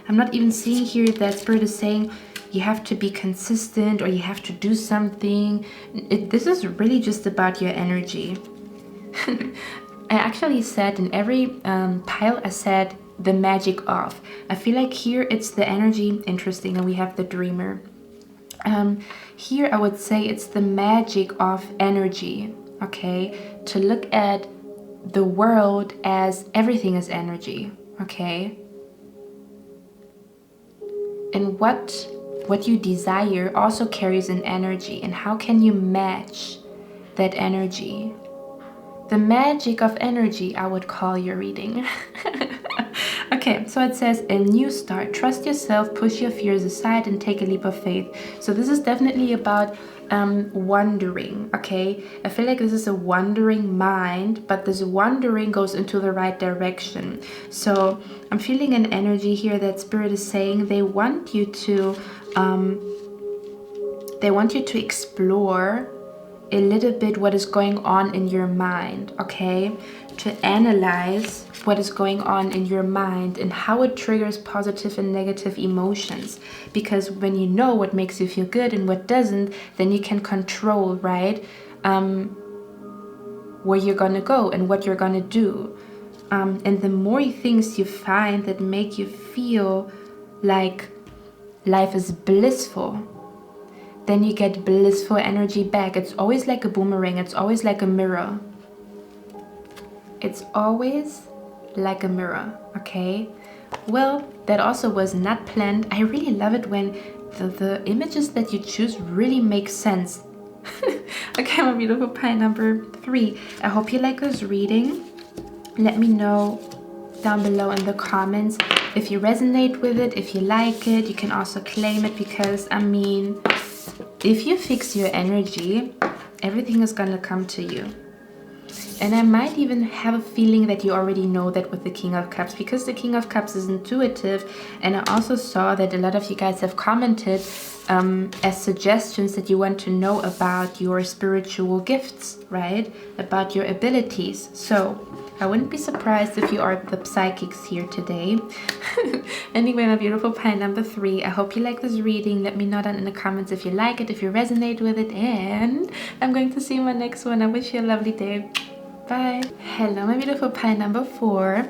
I'm not even seeing here that Spirit is saying you have to be consistent or you have to do something. This is really just about your energy. I actually said in every pile, I said the magic of. I feel like here it's the energy, interesting, and we have the dreamer. Here I would say it's the magic of energy, okay? To look at the world as everything is energy, okay? And what you desire also carries an energy, and how can you match that energy? The magic of energy, I would call your reading. Okay, so it says a new start. Trust yourself, push your fears aside, and take a leap of faith. So this is definitely about wandering, okay? I feel like this is a wandering mind, but this wandering goes into the right direction. So I'm feeling an energy here that Spirit is saying they want you to explore a little bit what is going on in your mind, okay? To analyze what is going on in your mind and how it triggers positive and negative emotions. Because when you know what makes you feel good and what doesn't, then you can control, right? Where you're gonna go and what you're gonna do. And the more things you find that make you feel like life is blissful, then you get blissful energy back. It's always like a boomerang. It's always like a mirror. It's always like a mirror, okay? Well, that also was not planned. I really love it when the images that you choose really make sense. Okay, my beautiful pie number 3. I hope you like this reading. Let me know down below in the comments if you resonate with it, if you like it. You can also claim it, because I mean, if you fix your energy, everything is gonna come to you. And I might even have a feeling that you already know that with the King of Cups, because the King of Cups is intuitive. And I also saw that a lot of you guys have commented as suggestions that you want to know about your spiritual gifts, right? About your abilities. So I wouldn't be surprised if you are the psychics here today. Anyway, my beautiful pie number 3, I hope you like this reading. Let me know down in the comments if you like it, if you resonate with it, and I'm going to see you in my next one. I wish you a lovely day. Bye. Hello, my beautiful pie number 4.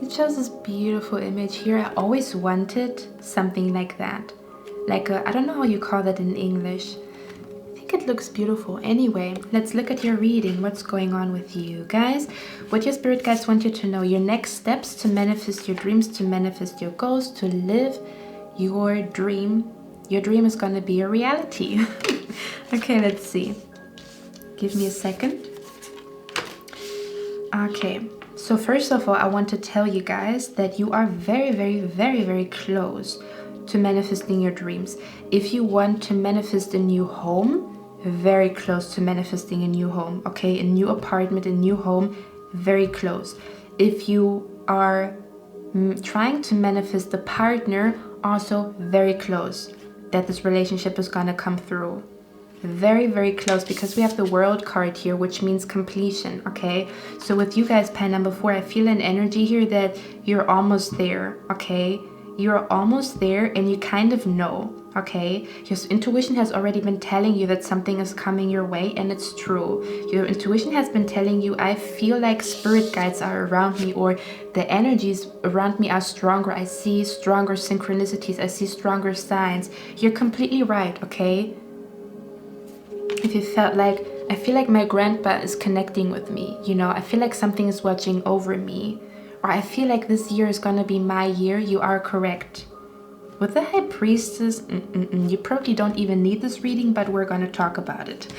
You chose this beautiful image here. I always wanted something like that. Like I don't know how you call that in English. It looks beautiful. Anyway, let's look at your reading. What's going on with you guys? What your spirit guides want you to know. Your next steps to manifest your dreams, to manifest your goals, to live your dream. Your dream is going to be a reality. Okay, let's see. Give me a second. Okay, so first of all, I want to tell you guys that you are very, very, very, very close to manifesting your dreams. If you want to manifest a new home, very close to manifesting a new home, okay? A new apartment, a new home, very close. If you are trying to manifest a partner, also very close that this relationship is gonna come through. Very, very close, because we have the World card here, which means completion, okay? So with you guys, pie number 4, I feel an energy here that you're almost there, okay? You're almost there and you kind of know, okay? Your intuition has already been telling you that something is coming your way, and it's true. Your intuition has been telling you, I feel like spirit guides are around me, or the energies around me are stronger. I see stronger synchronicities. I see stronger signs. You're completely right, okay? If you felt like, I feel like my grandpa is connecting with me, you know, I feel like something is watching over me, or I feel like this year is gonna be my year, you are correct. With the High Priestess, you probably don't even need this reading, but we're gonna talk about it.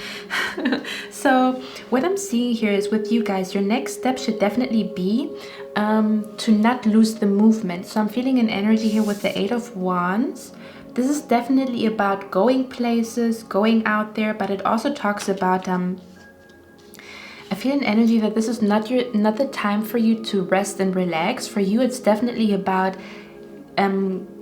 So what I'm seeing here is with you guys, your next step should definitely be to not lose the movement. So I'm feeling an energy here with the 8 of Wands. This is definitely about going places, going out there, but it also talks about I feel an energy that this is not the time for you to rest and relax. For you, it's definitely about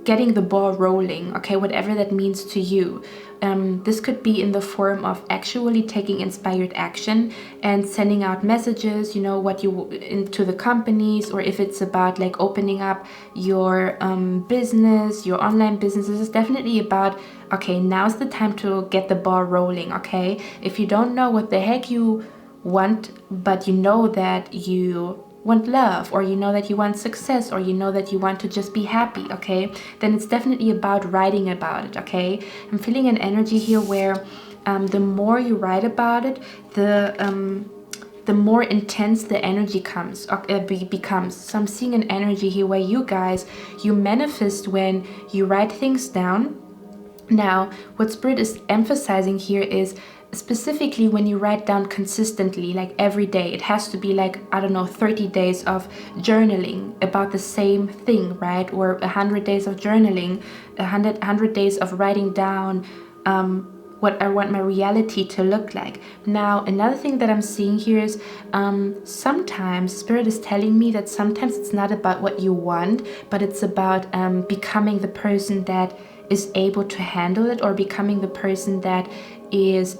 getting the ball rolling, okay, whatever that means to you. This could be in the form of actually taking inspired action and sending out messages, you know, what you into the companies, or if it's about like opening up your business, your online business. This is definitely about, okay, now's the time to get the ball rolling. Okay, if you don't know what the heck you want, but you know that you want love, or you know that you want success, or you know that you want to just be happy, okay, then it's definitely about writing about it. Okay, I'm feeling an energy here where the more you write about it, the more intense the energy becomes. So I'm seeing an energy here where you guys, you manifest when you write things down. Now, what Spirit is emphasizing here is specifically when you write down consistently, like every day. It has to be like, I don't know, 30 days of journaling about the same thing, right? Or 100 days of journaling, 100 days of writing down what I want my reality to look like. Now, another thing that I'm seeing here is sometimes Spirit is telling me that sometimes it's not about what you want, but it's about becoming the person that is able to handle it, or becoming the person that is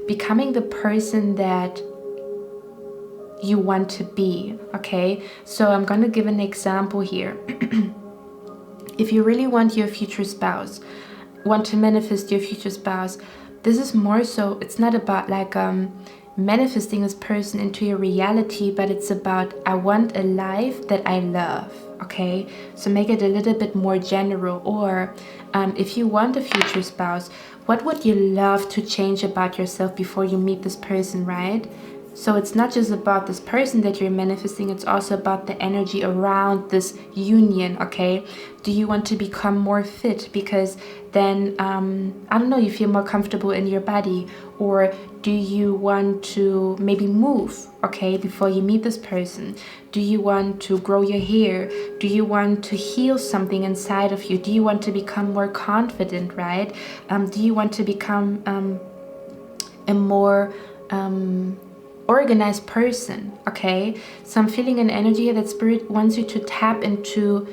becoming the person that you want to be. Okay, so I'm going to give an example here. If you really want your future spouse, want to manifest your future spouse, this is more so, it's not about like manifesting this person into your reality, but it's about, I want a life that I love. Okay, so make it a little bit more general. Or if you want a future spouse, what would you love to change about yourself before you meet this person, right? So it's not just about this person that you're manifesting, it's also about the energy around this union. Okay, do you want to become more fit because then I don't know, you feel more comfortable in your body? Or do you want to maybe move, okay, before you meet this person? Do you want to grow your hair? Do you want to heal something inside of you? Do you want to become more confident, right? Do you want to become a more organized person? Okay, so I'm feeling an energy here that Spirit wants you to tap into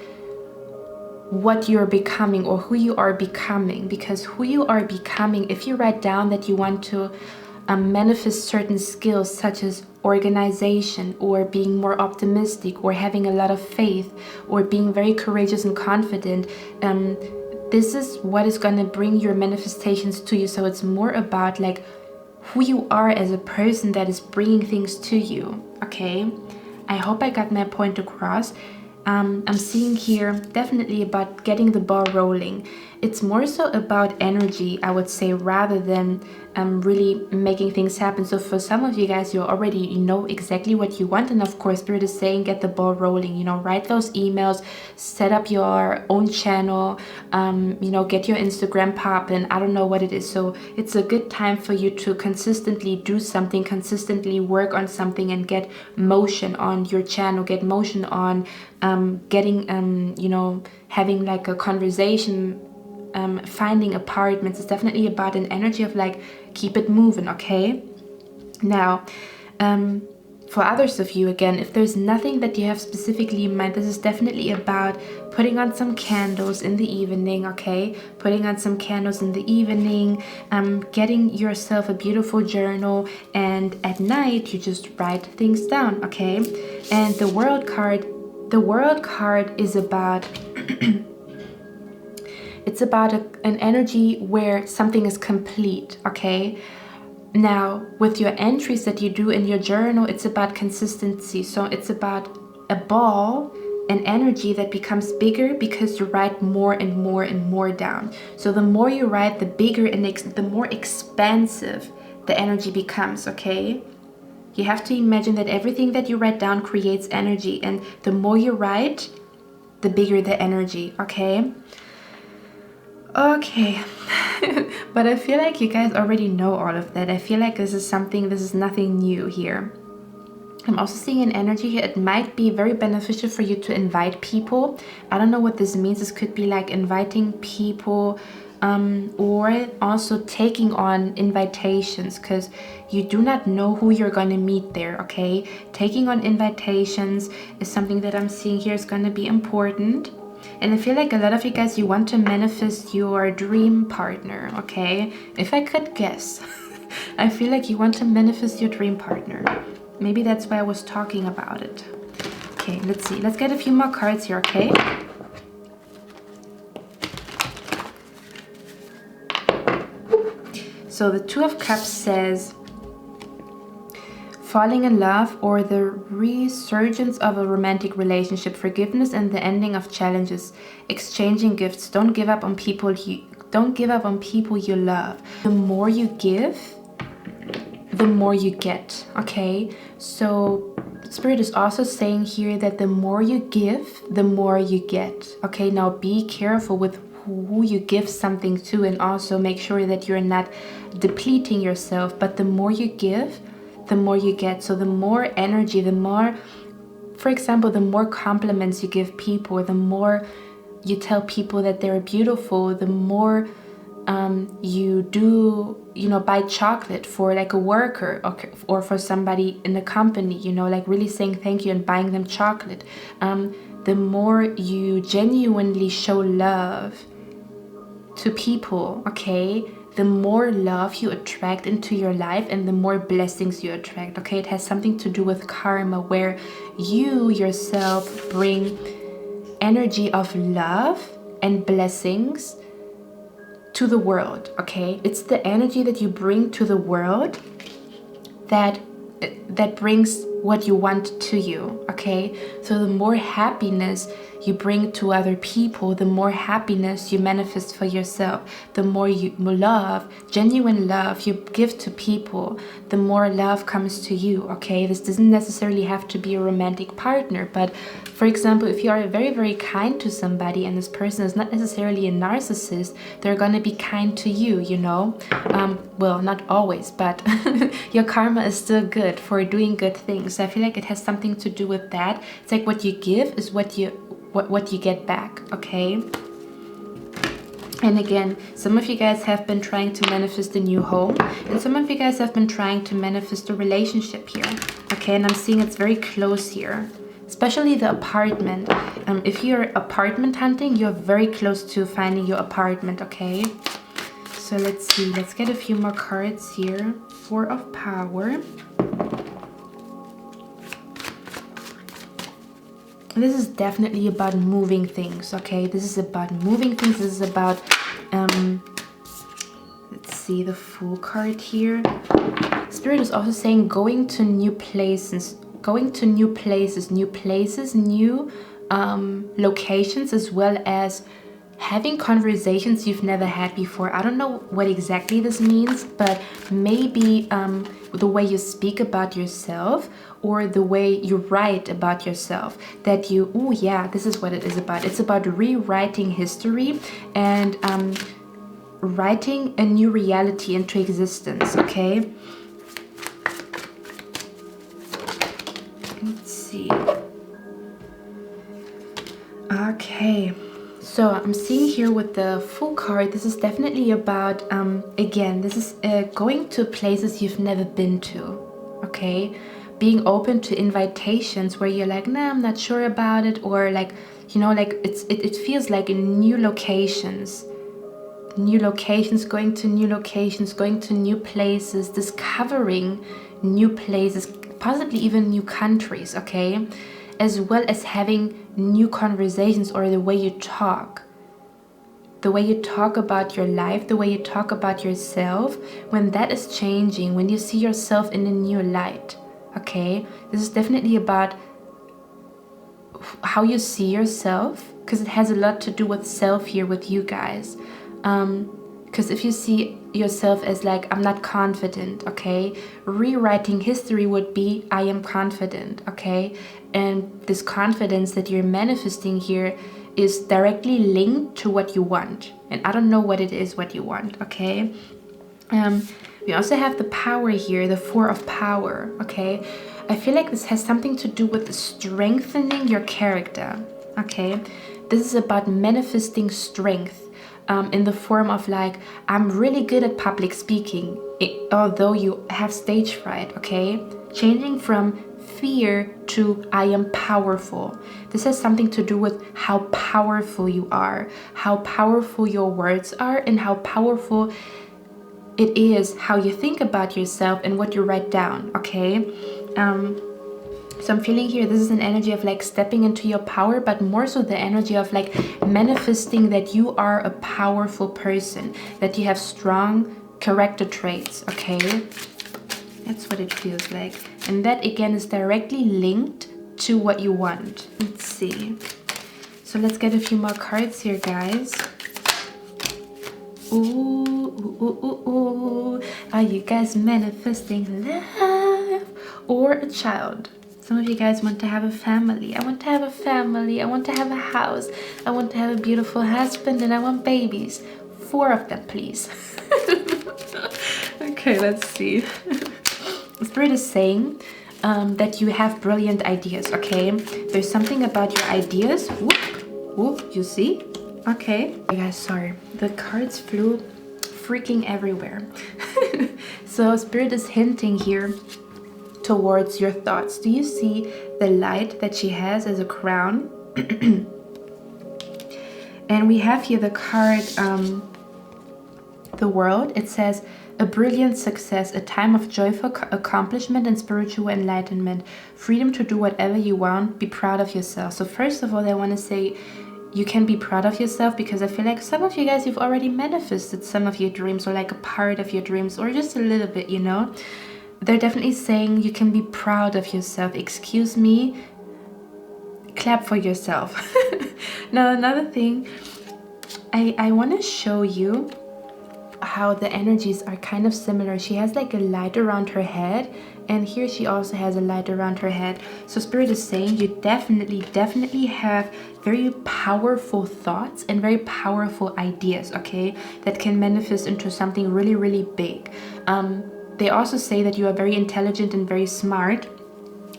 what you're becoming, or who you are becoming. Because who you are becoming, if you write down that you want to manifest certain skills such as organization, or being more optimistic, or having a lot of faith, or being very courageous and confident, this is what is going to bring your manifestations to you. So it's more about like who you are as a person that is bringing things to you. Okay, I hope I got my point across. I'm seeing here definitely about getting the ball rolling. It's more so about energy, I would say, rather than really making things happen. So for some of you guys, you know exactly what you want, and of course Spirit is saying get the ball rolling. You know, write those emails, set up your own channel, you know, get your Instagram popping. I don't know what it is. So it's a good time for you to consistently do something, consistently work on something, and get motion on your channel, get motion on getting you know, having like a conversation, finding apartments. It's definitely about an energy of like keep it moving. Okay, now for others of you, again, if there's nothing that you have specifically in mind, this is definitely about putting on some candles in the evening. Okay, putting on some candles in the evening, getting yourself a beautiful journal, and at night you just write things down. Okay, and the World card is about it's about an energy where something is complete. Okay, now with your entries that you do in your journal, it's about consistency. So it's about a ball, an energy that becomes bigger because you write more and more and more down. So the more you write, the bigger and the more expansive the energy becomes. Okay, you have to imagine that everything that you write down creates energy, and the more you write, the bigger the energy. Okay, but I feel like you guys already know all of that. I feel like this is nothing new here. I'm also seeing an energy here. It might be very beneficial for you to invite people. I don't know what this means. This could be like inviting people, or also taking on invitations, because you do not know who you're going to meet there. Okay, taking on invitations is something that I'm seeing here is going to be important. And I feel like a lot of you guys, you want to manifest your dream partner, okay? If I could guess, I feel like you want to manifest your dream partner. Maybe that's why I was talking about it. Okay, let's see. Let's get a few more cards here, okay? So the Two of Cups says, falling in love or the resurgence of a romantic relationship, forgiveness and the ending of challenges, exchanging gifts. Don't give up on people you love. The more you give, the more you get, okay? So Spirit is also saying here that the more you give, the more you get, okay? Now be careful with who you give something to, and also make sure that you're not depleting yourself. But the more you give, the more you get. So the more energy, the more, for example, the more compliments you give people, the more you tell people that they're beautiful, the more you do, you know, buy chocolate for like a worker or for somebody in the company, you know, like really saying thank you and buying them chocolate. The more you genuinely show love to people, okay, the more love you attract into your life and the more blessings you attract, okay? It has something to do with karma, where you yourself bring energy of love and blessings to the world, okay? It's the energy that you bring to the world that brings what you want to you, okay? So the more happiness you bring to other people, the more happiness you manifest for yourself. The more you love, genuine love you give to people, the more love comes to you, okay? This doesn't necessarily have to be a romantic partner, but for example, if you are very, very kind to somebody and this person is not necessarily a narcissist, they're gonna be kind to you, you know? Well, not always, but your karma is still good for doing good things. So I feel like it has something to do with that. It's like what you give is what you get back, okay? And again, some of you guys have been trying to manifest a new home, and some of you guys have been trying to manifest a relationship here, okay? And I'm seeing it's very close here, especially the apartment. If you're apartment hunting, you're very close to finding your apartment, okay? So let's see, let's get a few more cards here. Four of Power. This is definitely about moving things, okay? This is about moving things. This is about, let's see, the Fool card here. Spirit is also saying going to new places, new locations, as well as having conversations you've never had before. I don't know what exactly this means, but maybe the way you speak about yourself or the way you write about yourself, that you, oh yeah, this is what it is about. It's about rewriting history and writing a new reality into existence, okay? Let's see. Okay. So I'm seeing here with the Fool card, this is definitely about, again, this is going to places you've never been to, okay? Being open to invitations where you're like, nah, I'm not sure about it, or like, you know, like it feels like in new locations, going to new locations, going to new places, discovering new places, possibly even new countries, okay? As well as having new conversations, or the way you talk about your life, the way you talk about yourself, when that is changing, when you see yourself in a new light, okay? This is definitely about how you see yourself, because it has a lot to do with self here with you guys. Because if you see yourself as like, I'm not confident, okay? Rewriting history would be, I am confident, okay? And this confidence that you're manifesting here is directly linked to what you want. And I don't know what it is, what you want, okay? We also have the Power here, the Four of Power, okay? I feel like this has something to do with strengthening your character, okay? This is about manifesting strength. In the form of like, I'm really good at public speaking, although you have stage fright, okay? Changing from fear to I am powerful. This has something to do with how powerful you are, how powerful your words are, and how powerful it is how you think about yourself and what you write down, okay? So I'm feeling here, this is an energy of like stepping into your power, but more so the energy of like manifesting that you are a powerful person, that you have strong character traits, okay? That's what it feels like. And that again is directly linked to what you want. Let's see. So let's get a few more cards here, guys. Ooh. Are you guys manifesting love or a child? Some of you guys want to have a family. I want to have a family. I want to have a house. I want to have a beautiful husband, and I want babies. 4 of them, please. Okay, let's see. Spirit is saying that you have brilliant ideas, okay? There's something about your ideas. Whoop, you see? Okay. You guys, sorry. The cards flew freaking everywhere. So Spirit is hinting here towards your thoughts. Do you see the light that she has as a crown? And we have here the card, the World. It says, a brilliant success, a time of joyful accomplishment and spiritual enlightenment, freedom to do whatever you want, be proud of yourself. So first of all, I want to say you can be proud of yourself, because I feel like some of you guys, you've already manifested some of your dreams, or like a part of your dreams, or just a little bit, you know. They're definitely saying you can be proud of yourself. Excuse me, clap for yourself. Now another thing, I want to show you how the energies are kind of similar. She has like a light around her head, and here she also has a light around her head. So Spirit is saying you definitely have very powerful thoughts and very powerful ideas, okay, that can manifest into something really big. They also say that you are very intelligent and very smart.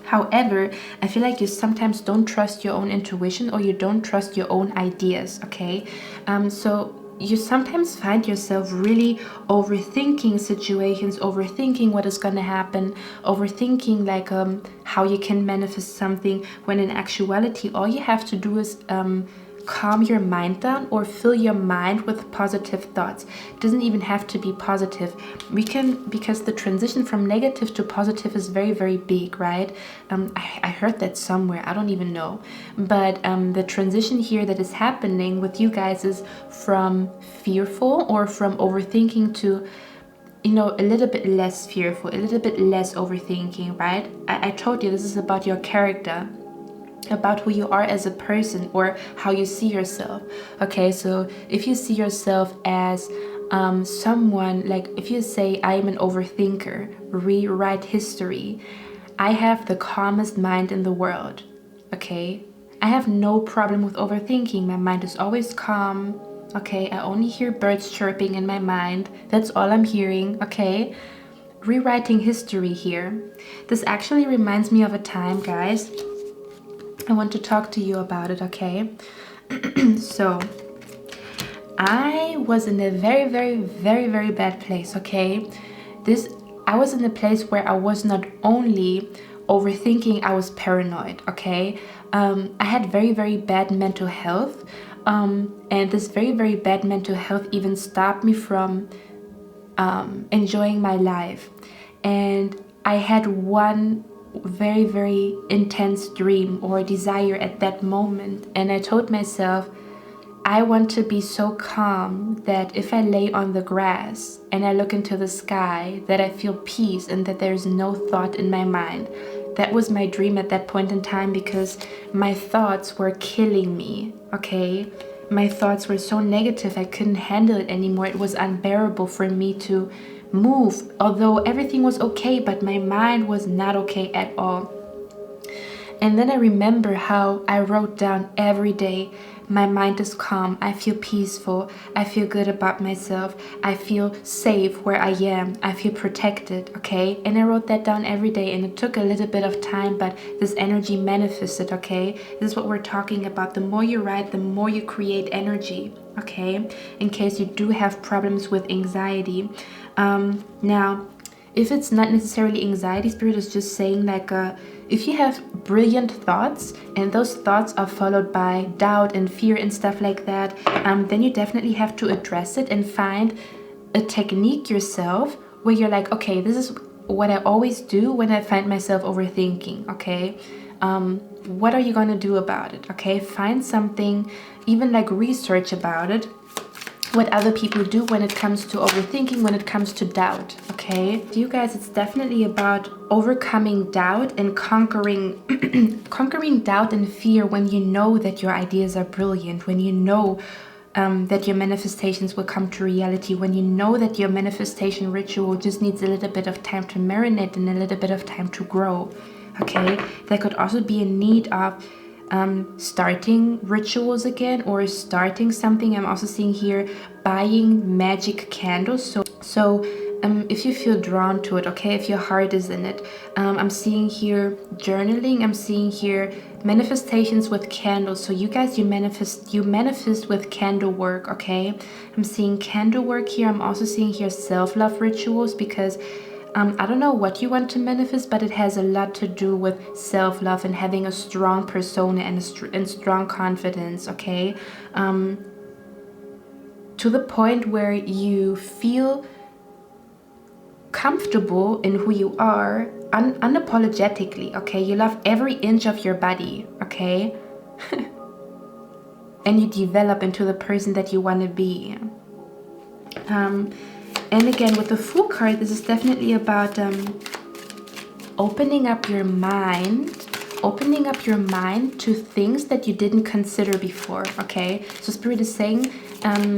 However, I feel like you sometimes don't trust your own intuition, or you don't trust your own ideas, okay? So you sometimes find yourself really overthinking situations, overthinking what is going to happen, overthinking like how you can manifest something, when in actuality all you have to do is calm your mind down, or fill your mind with positive thoughts. It doesn't even have to be positive. We can, because the transition from negative to positive is very big, right? I heard that somewhere, I don't even know, but the transition here that is happening with you guys is from fearful or from overthinking to, you know, a little bit less fearful, a little bit less overthinking, right? I told you this is about your character, about who you are as a person, or how you see yourself. Okay, so if you see yourself as someone, like if you say I am an overthinker, rewrite history, I have the calmest mind in the world. Okay, I have no problem with overthinking. My mind is always calm. Okay, I only hear birds chirping in my mind. That's all I'm hearing. Okay, rewriting history here. This actually reminds me of a time, guys. I want to talk to you about it, okay? So I was in a very bad place, okay? I was in a place where I was not only overthinking, I was paranoid, okay? I had very bad mental health, and this very bad mental health even stopped me from enjoying my life. And I had one very intense dream or desire at that moment, and I told myself, I want to be so calm that if I lay on the grass and I look into the sky, that I feel peace and that there's no thought in my mind. That was my dream at that point in time, because my thoughts were killing me, okay? My thoughts were so negative, I couldn't handle it anymore. It was unbearable for me to move, although everything was okay, but my mind was not okay at all. And then I remember how I wrote down every day, my mind is calm, I feel peaceful, I feel good about myself, I feel safe where I am, I feel protected, okay? And I wrote that down every day, and it took a little bit of time, but this energy manifested, okay? This is what we're talking about. The more you write, the more you create energy, okay? In case you do have problems with anxiety. Now, if it's not necessarily anxiety, Spirit is just saying like if you have brilliant thoughts and those thoughts are followed by doubt and fear and stuff like that, then you definitely have to address it and find a technique yourself where you're like, okay, this is what I always do when I find myself overthinking, okay? What are you going to do about it, okay? Find something, even like research about it, what other people do when it comes to overthinking, when it comes to doubt, okay? You guys, it's definitely about overcoming doubt and conquering conquering doubt and fear when you know that your ideas are brilliant, when you know that your manifestations will come to reality, when you know that your manifestation ritual just needs a little bit of time to marinate and a little bit of time to grow, okay? There could also be a need of starting rituals again, or starting something. I'm also seeing here buying magic candles. So if you feel drawn to it, okay, if your heart is in it, I'm seeing here journaling. I'm seeing here manifestations with candles. So you guys, you manifest with candle work, okay? I'm seeing candle work here. I'm also seeing here self-love rituals, because I don't know what you want to manifest, but it has a lot to do with self-love and having a strong persona and strong confidence, okay? To the point where you feel comfortable in who you are unapologetically, okay? You love every inch of your body, okay? And you develop into the person that you want to be. And again, with the Fool card, this is definitely about opening up your mind to things that you didn't consider before, okay? So Spirit is saying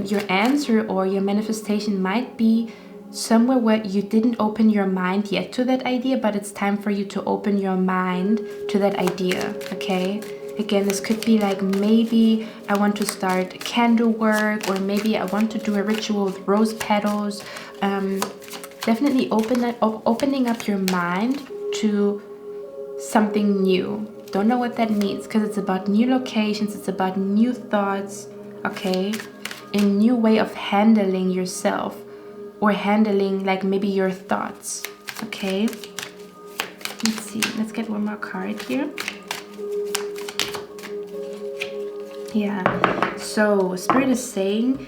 your answer or your manifestation might be somewhere where you didn't open your mind yet to that idea, but it's time for you to open your mind to that idea, okay? Again, this could be like, maybe I want to start candle work, or maybe I want to do a ritual with rose petals. Definitely opening up your mind to something new. Don't know what that means, because it's about new locations, it's about new thoughts, okay? A new way of handling yourself, or handling like maybe your thoughts, okay? Let's see, let's get one more card here. Yeah, so Spirit is saying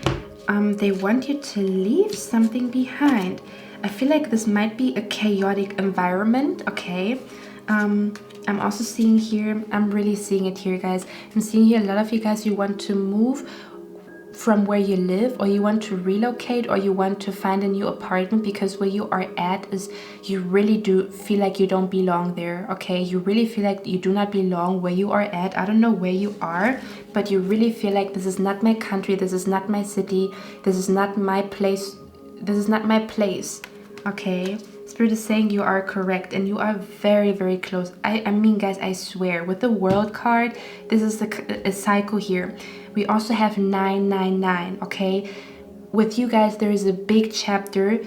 they want you to leave something behind. I feel like this might be a chaotic environment, okay? I'm also seeing here, I'm really seeing it here, guys. I'm seeing here a lot of you guys, you want to move from where you live, or you want to relocate, or you want to find a new apartment, because where you are at is, you really do feel like you don't belong there, okay? You really feel like you do not belong where you are at. I don't know where you are, but you really feel like this is not my country, this is not my city, this is not my place, this is not my place, okay? Spirit is saying you are correct, and you are very, very close. I mean, guys, I swear, with the World card, this is a cycle here. We also have 999, okay? With you guys, there is a big chapter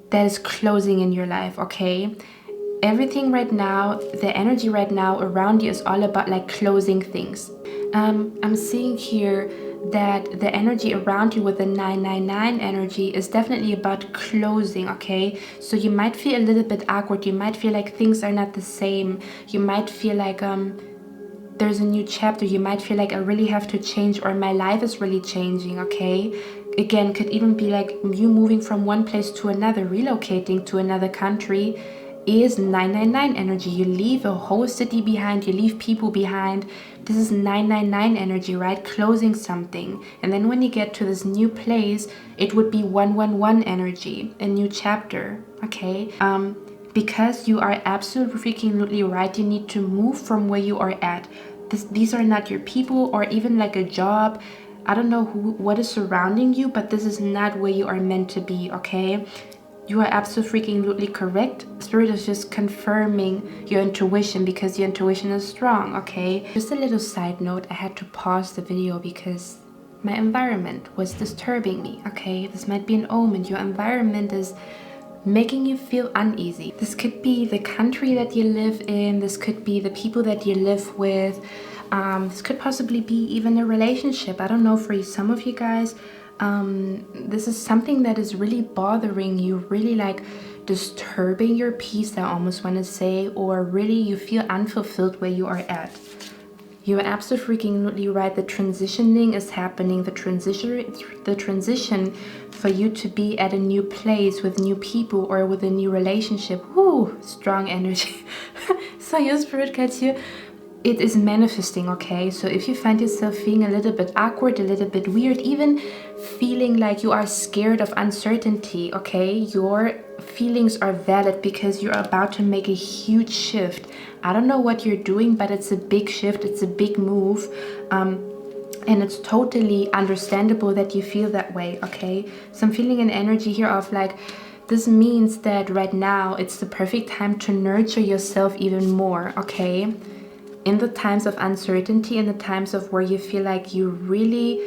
that is closing in your life, okay? Everything right now, the energy right now around you is all about like closing things. I'm seeing here that the energy around you with the 999 energy is definitely about closing, okay? So you might feel a little bit awkward, you might feel like things are not the same, you might feel like there's a new chapter, you might feel like I really have to change, or my life is really changing, okay? Again, could even be like you moving from one place to another, relocating to another country is 999 energy. You leave a whole city behind, you leave people behind. This is 999 energy, right? Closing something. And then when you get to this new place, it would be 111 energy, a new chapter, okay? Because you are absolutely freaking right, you need to move from where you are at. These are not your people, or even like a job. I don't know what is surrounding you, but this is not where you are meant to be, okay? You are absolutely freaking correct. Spirit is just confirming your intuition, because your intuition is strong, okay? Just a little side note, I had to pause the video because my environment was disturbing me, okay? This might be an omen. Your environment is making you feel uneasy. This could be the country that you live in, this could be the people that you live with, this could possibly be even a relationship. I don't know, for some of you guys, This is something that is really bothering you, really like disturbing your peace, I almost want to say, or really you feel unfulfilled where you are at. You're absolutely freaking right. The transitioning is happening. The transition for you to be at a new place with new people or with a new relationship. Woo, strong energy. So your spirit guides you. It is manifesting, okay? So if you find yourself feeling a little bit awkward, a little bit weird, even feeling like you are scared of uncertainty, okay? Your feelings are valid because you're about to make a huge shift. I don't know what you're doing, but it's a big shift. It's a big move. And it's totally understandable that you feel that way, okay? So I'm feeling an energy here of like, this means that right now it's the perfect time to nurture yourself even more, okay? In the times of uncertainty, in the times of where you feel like you really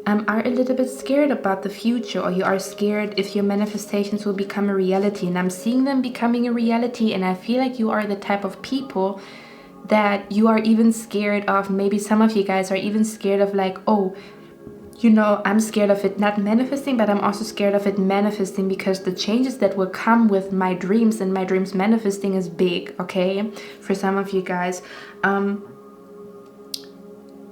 are a little bit scared about the future, or you are scared if your manifestations will become a reality. And I'm seeing them becoming a reality, and I feel like you are the type of people that you are even scared of. Maybe some of you guys are even scared of like, oh, you know, I'm scared of it not manifesting, but I'm also scared of it manifesting because the changes that will come with my dreams and my dreams manifesting is big, okay? For some of you guys,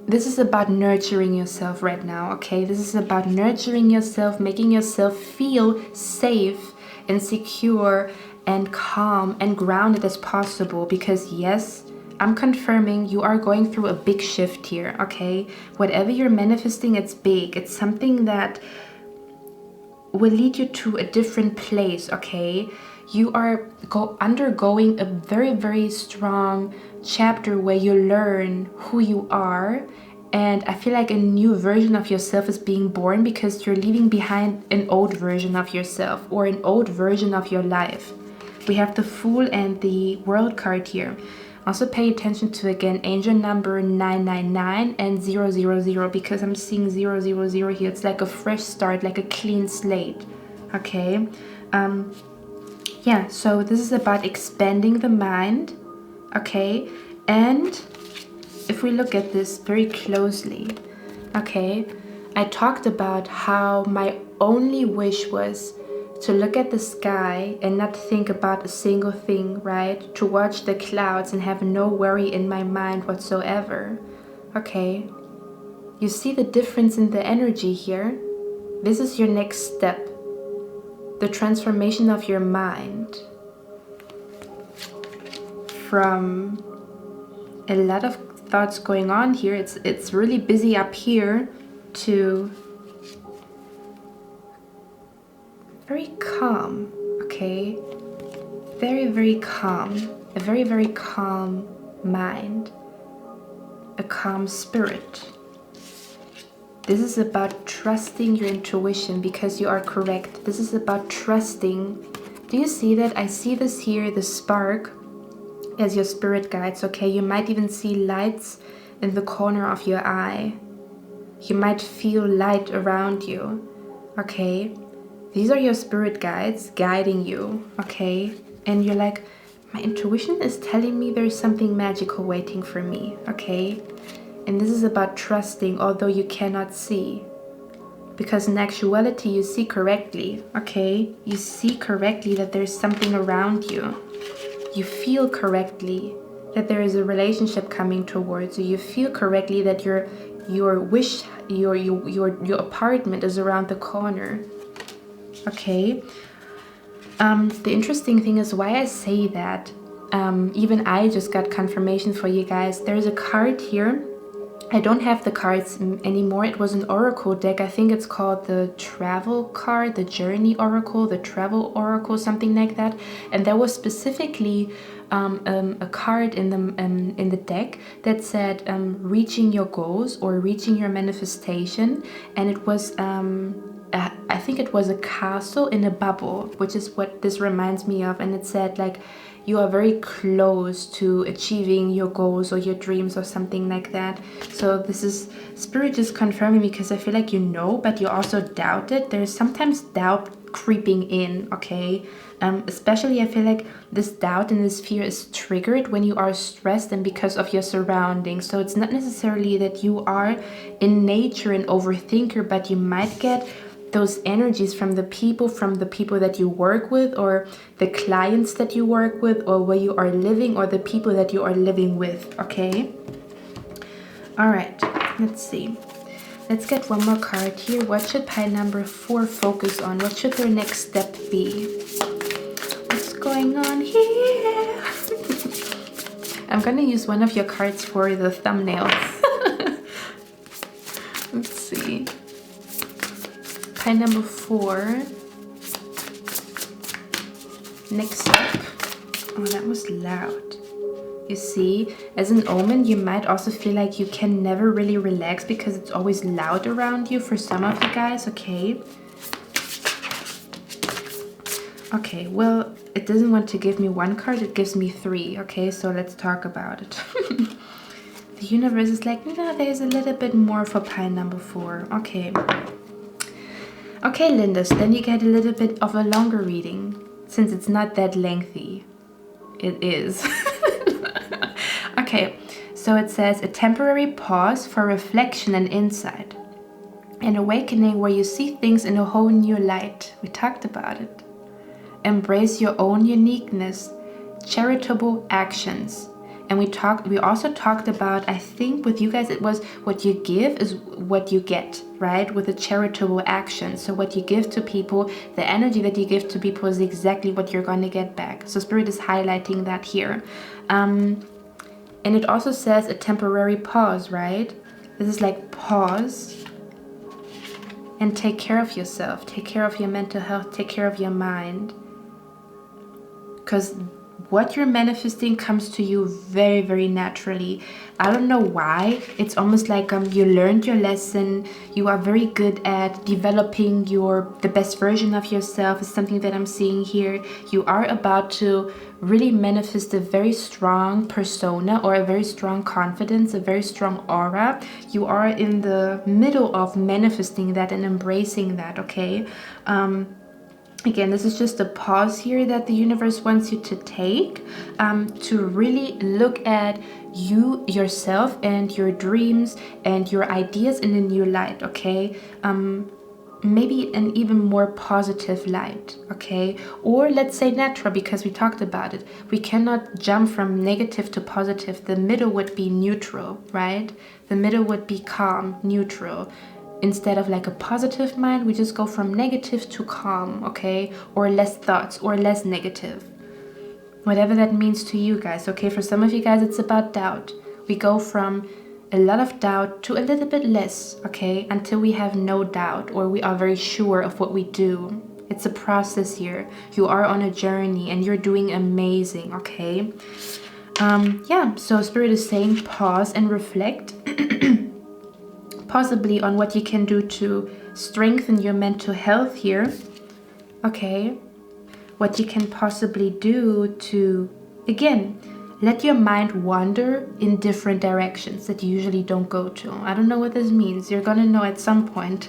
this is about nurturing yourself right now, okay? This is about nurturing yourself, making yourself feel safe and secure and calm and grounded as possible, because yes, I'm confirming you are going through a big shift here, okay? Whatever you're manifesting, it's big. It's something that will lead you to a different place, okay? You are undergoing a very, very strong chapter where you learn who you are. And I feel like a new version of yourself is being born because you're leaving behind an old version of yourself or an old version of your life. We have the Fool and the World card here. Also pay attention to, again, angel number 999 and 000, because I'm seeing 000 here. It's like a fresh start, like a clean slate, okay? Yeah, so this is about expanding the mind, okay? And if we look at this very closely, okay, I talked about how my only wish was to look at the sky and not think about a single thing, right? To watch the clouds and have no worry in my mind whatsoever. Okay, you see the difference in the energy here? This is your next step. The transformation of your mind from a lot of thoughts going on here. It's really busy up here to very calm, okay? Very, very calm. A very, very calm mind. A calm spirit. This is about trusting your intuition because you are correct. This is about trusting. Do you see that? I see this here, the spark, as your spirit guides, okay? You might even see lights in the corner of your eye. You might feel light around you, okay? These are your spirit guides guiding you, okay? And you're like, my intuition is telling me there's something magical waiting for me, okay? And this is about trusting, although you cannot see. Because in actuality, you see correctly, okay? You see correctly that there's something around you. You feel correctly that there is a relationship coming towards you. You feel correctly that your apartment is around the corner. Okay. The interesting thing is why I say that. Even I just got confirmation for you guys. There's a card here. I don't have the cards anymore. It was an oracle deck. I think it's called the travel card, the journey oracle, the travel oracle, something like that. And there was specifically a card in the deck that said reaching your goals or reaching your manifestation. And it was I think it was a castle in a bubble, which is what this reminds me of. And it said like, you are very close to achieving your goals or your dreams or something like that. So this is spirit just confirming, because I feel like you know, but you also doubt it. There's sometimes doubt creeping in, okay? Especially I feel like this doubt and this fear is triggered when you are stressed and because of your surroundings. So it's not necessarily that you are in nature an overthinker, but you might get those energies from the people that you work with, or the clients that you work with, or where you are living, or the people that you are living with, okay? All right, let's see. Let's get one more card here. What should pile number 4 focus on? What should their next step be? What's going on here? I'm gonna use one of your cards for the thumbnail. Let's see. Pile number 4. Next step. Oh, that was loud. You see, as an omen, you might also feel like you can never really relax because it's always loud around you for some of you guys, okay? Okay, well, it doesn't want to give me 1 card, it gives me 3, okay? So let's talk about it. The universe is like, no, there's a little bit more for pile number 4, okay. Okay, Lindas, then you get a little bit of a longer reading, since it's not that lengthy. It is. Okay, so it says a temporary pause for reflection and insight. An awakening where you see things in a whole new light. We talked about it. Embrace your own uniqueness. Charitable actions. And we also talked about, I think with you guys, it was what you give is what you get, right? With a charitable action. So what you give to people, the energy that you give to people is exactly what you're going to get back. So Spirit is highlighting that here. And it also says a temporary pause, right? This is like pause and take care of yourself. Take care of your mental health. Take care of your mind. Because what you're manifesting comes to you very, very naturally. I don't know why. It's almost like you learned your lesson. You are very good at developing the best version of yourself. Is something that I'm seeing here. You are about to really manifest a very strong persona or a very strong confidence, a very strong aura. You are in the middle of manifesting that and embracing that, okay? Again, this is just a pause here that the universe wants you to take to really look at yourself and your dreams and your ideas in a new light, okay? Maybe an even more positive light, okay? Or let's say natural, because we talked about it. We cannot jump from negative to positive. The middle would be neutral, right? The middle would be calm, neutral. Instead of like a positive mind, we just go from negative to calm, okay? Or less thoughts, or less negative. Whatever that means to you guys, okay? For some of you guys, it's about doubt. We go from a lot of doubt to a little bit less, okay? Until we have no doubt, or we are very sure of what we do. It's a process here. You are on a journey and you're doing amazing, okay? Yeah, so Spirit is saying pause and reflect. Possibly on what you can do to strengthen your mental health here, okay? What you can possibly do to, again, let your mind wander in different directions that you usually don't go to. I don't know what this means. You're gonna know at some point.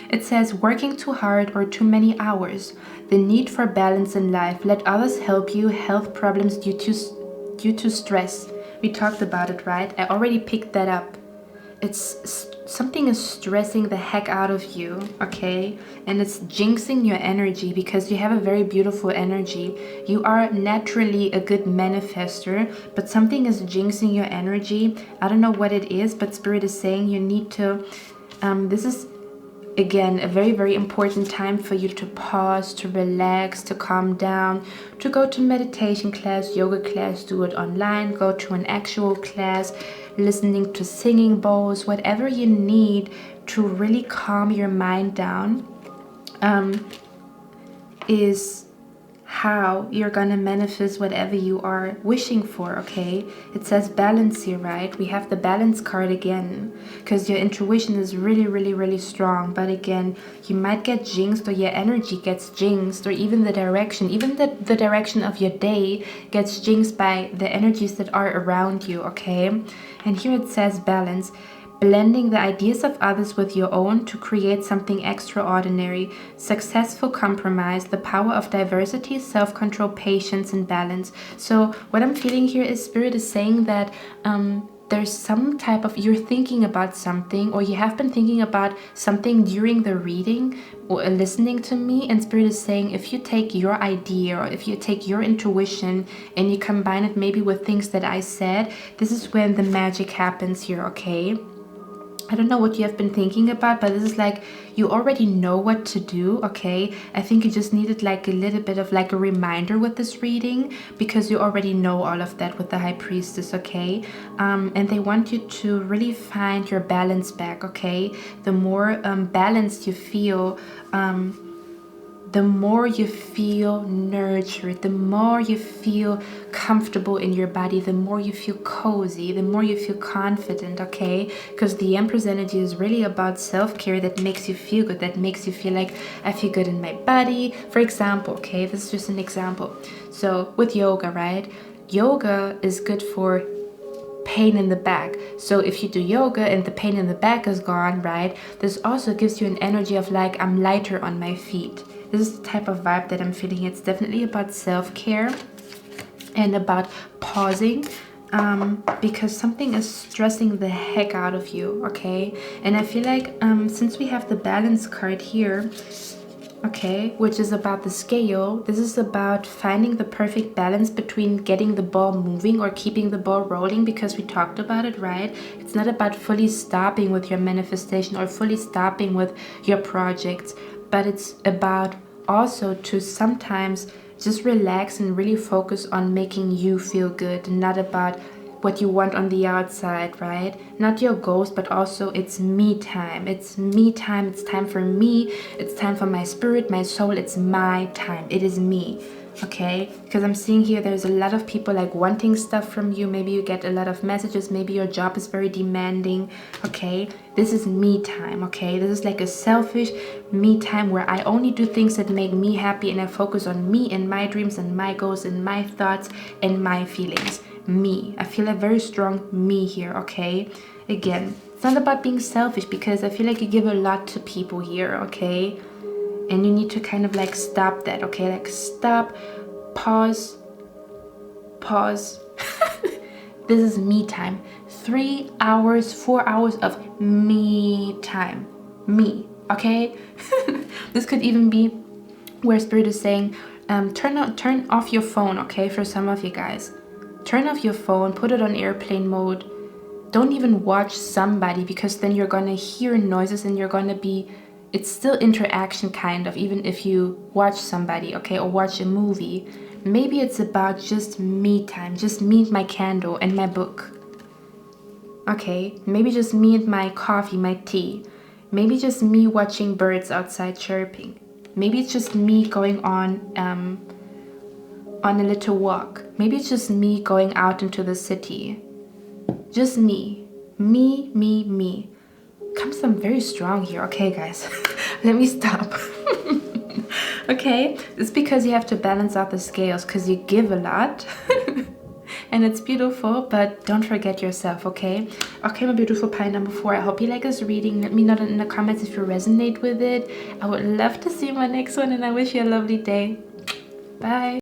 It says working too hard or too many hours. The need for balance in life. Let others help you. Health problems due to stress. We talked about it, right? I already picked that up. It's something is stressing the heck out of you, okay? And it's jinxing your energy because you have a very beautiful energy. You are naturally a good manifester, but something is jinxing your energy. I don't know what it is, but Spirit is saying you need to, this is again a very, very important time for you to pause, to relax, to calm down, to go to meditation class, yoga class, do it online, go to an actual class, listening to singing bowls, whatever you need to really calm your mind down, is how you're gonna manifest whatever you are wishing for, okay? It says balance here, right? We have the balance card again, because your intuition is really, really, really strong. But again, you might get jinxed, or your energy gets jinxed, or even the direction of your day gets jinxed by the energies that are around you, okay? And here it says balance. blending the ideas of others with your own to create something extraordinary, successful compromise, the power of diversity, self-control, patience, and balance. So what I'm feeling here is Spirit is saying that there's some type of, you're thinking about something, or you have been thinking about something during the reading or listening to me, and Spirit is saying if you take your idea or if you take your intuition and you combine it maybe with things that I said, this is when the magic happens here, okay? I don't know what you have been thinking about, but this is like you already know what to do, okay? I think you just needed like a little bit of like a reminder with this reading, because you already know all of that with the High Priestess, okay? And they want you to really find your balance back, okay? The more balanced you feel, the more you feel nurtured, the more you feel comfortable in your body, the more you feel cozy, the more you feel confident, okay? Because the Empress energy is really about self-care that makes you feel good, that makes you feel like I feel good in my body. For example, okay, this is just an example. So with yoga, right? Yoga is good for pain in the back. So if you do yoga and the pain in the back is gone, right? This also gives you an energy of like, I'm lighter on my feet. This is the type of vibe that I'm feeling. It's definitely about self-care and about pausing, because something is stressing the heck out of you, okay? And I feel like since we have the balance card here, okay, which is about the scale, this is about finding the perfect balance between getting the ball moving or keeping the ball rolling, because we talked about it, right? It's not about fully stopping with your manifestation or fully stopping with your projects, but it's about also to sometimes just relax and really focus on making you feel good, and not about what you want on the outside, right? Not your goals, but also it's me time. It's me time. It's time for me. It's time for my spirit, my soul. It's my time. It is me. Okay, because I'm seeing here there's a lot of people like wanting stuff from you. Maybe you get a lot of messages. Maybe your job is very demanding. Okay, this is me time. Okay, this is like a selfish me time where I only do things that make me happy, and I focus on me and my dreams and my goals and my thoughts and my feelings. Me, I feel a very strong me here. Okay, again, it's not about being selfish, because I feel like you give a lot to people here, okay? And you need to kind of like stop that, okay? Like stop, pause. This is me time. 3 hours, 4 hours of me time. Me, okay? This could even be where Spirit is saying, turn off your phone, okay? For some of you guys, turn off your phone, put it on airplane mode. Don't even watch somebody, because then you're gonna hear noises and you're gonna be, it's still interaction kind of, even if you watch somebody, okay, or watch a movie. Maybe it's about just me time, just me and my candle and my book. Okay, maybe just me and my coffee, my tea. Maybe just me watching birds outside chirping. Maybe it's just me going on a little walk. Maybe it's just me going out into the city. Just me. Me. Comes I'm very strong here. Okay, guys, let me stop. Okay, it's because you have to balance out the scales, because you give a lot. And it's beautiful, but don't forget yourself, okay? Okay, my beautiful pie number 4. I hope you like this reading. Let me know in the comments if you resonate with it. I would love to see my next one, and I wish you a lovely day. Bye.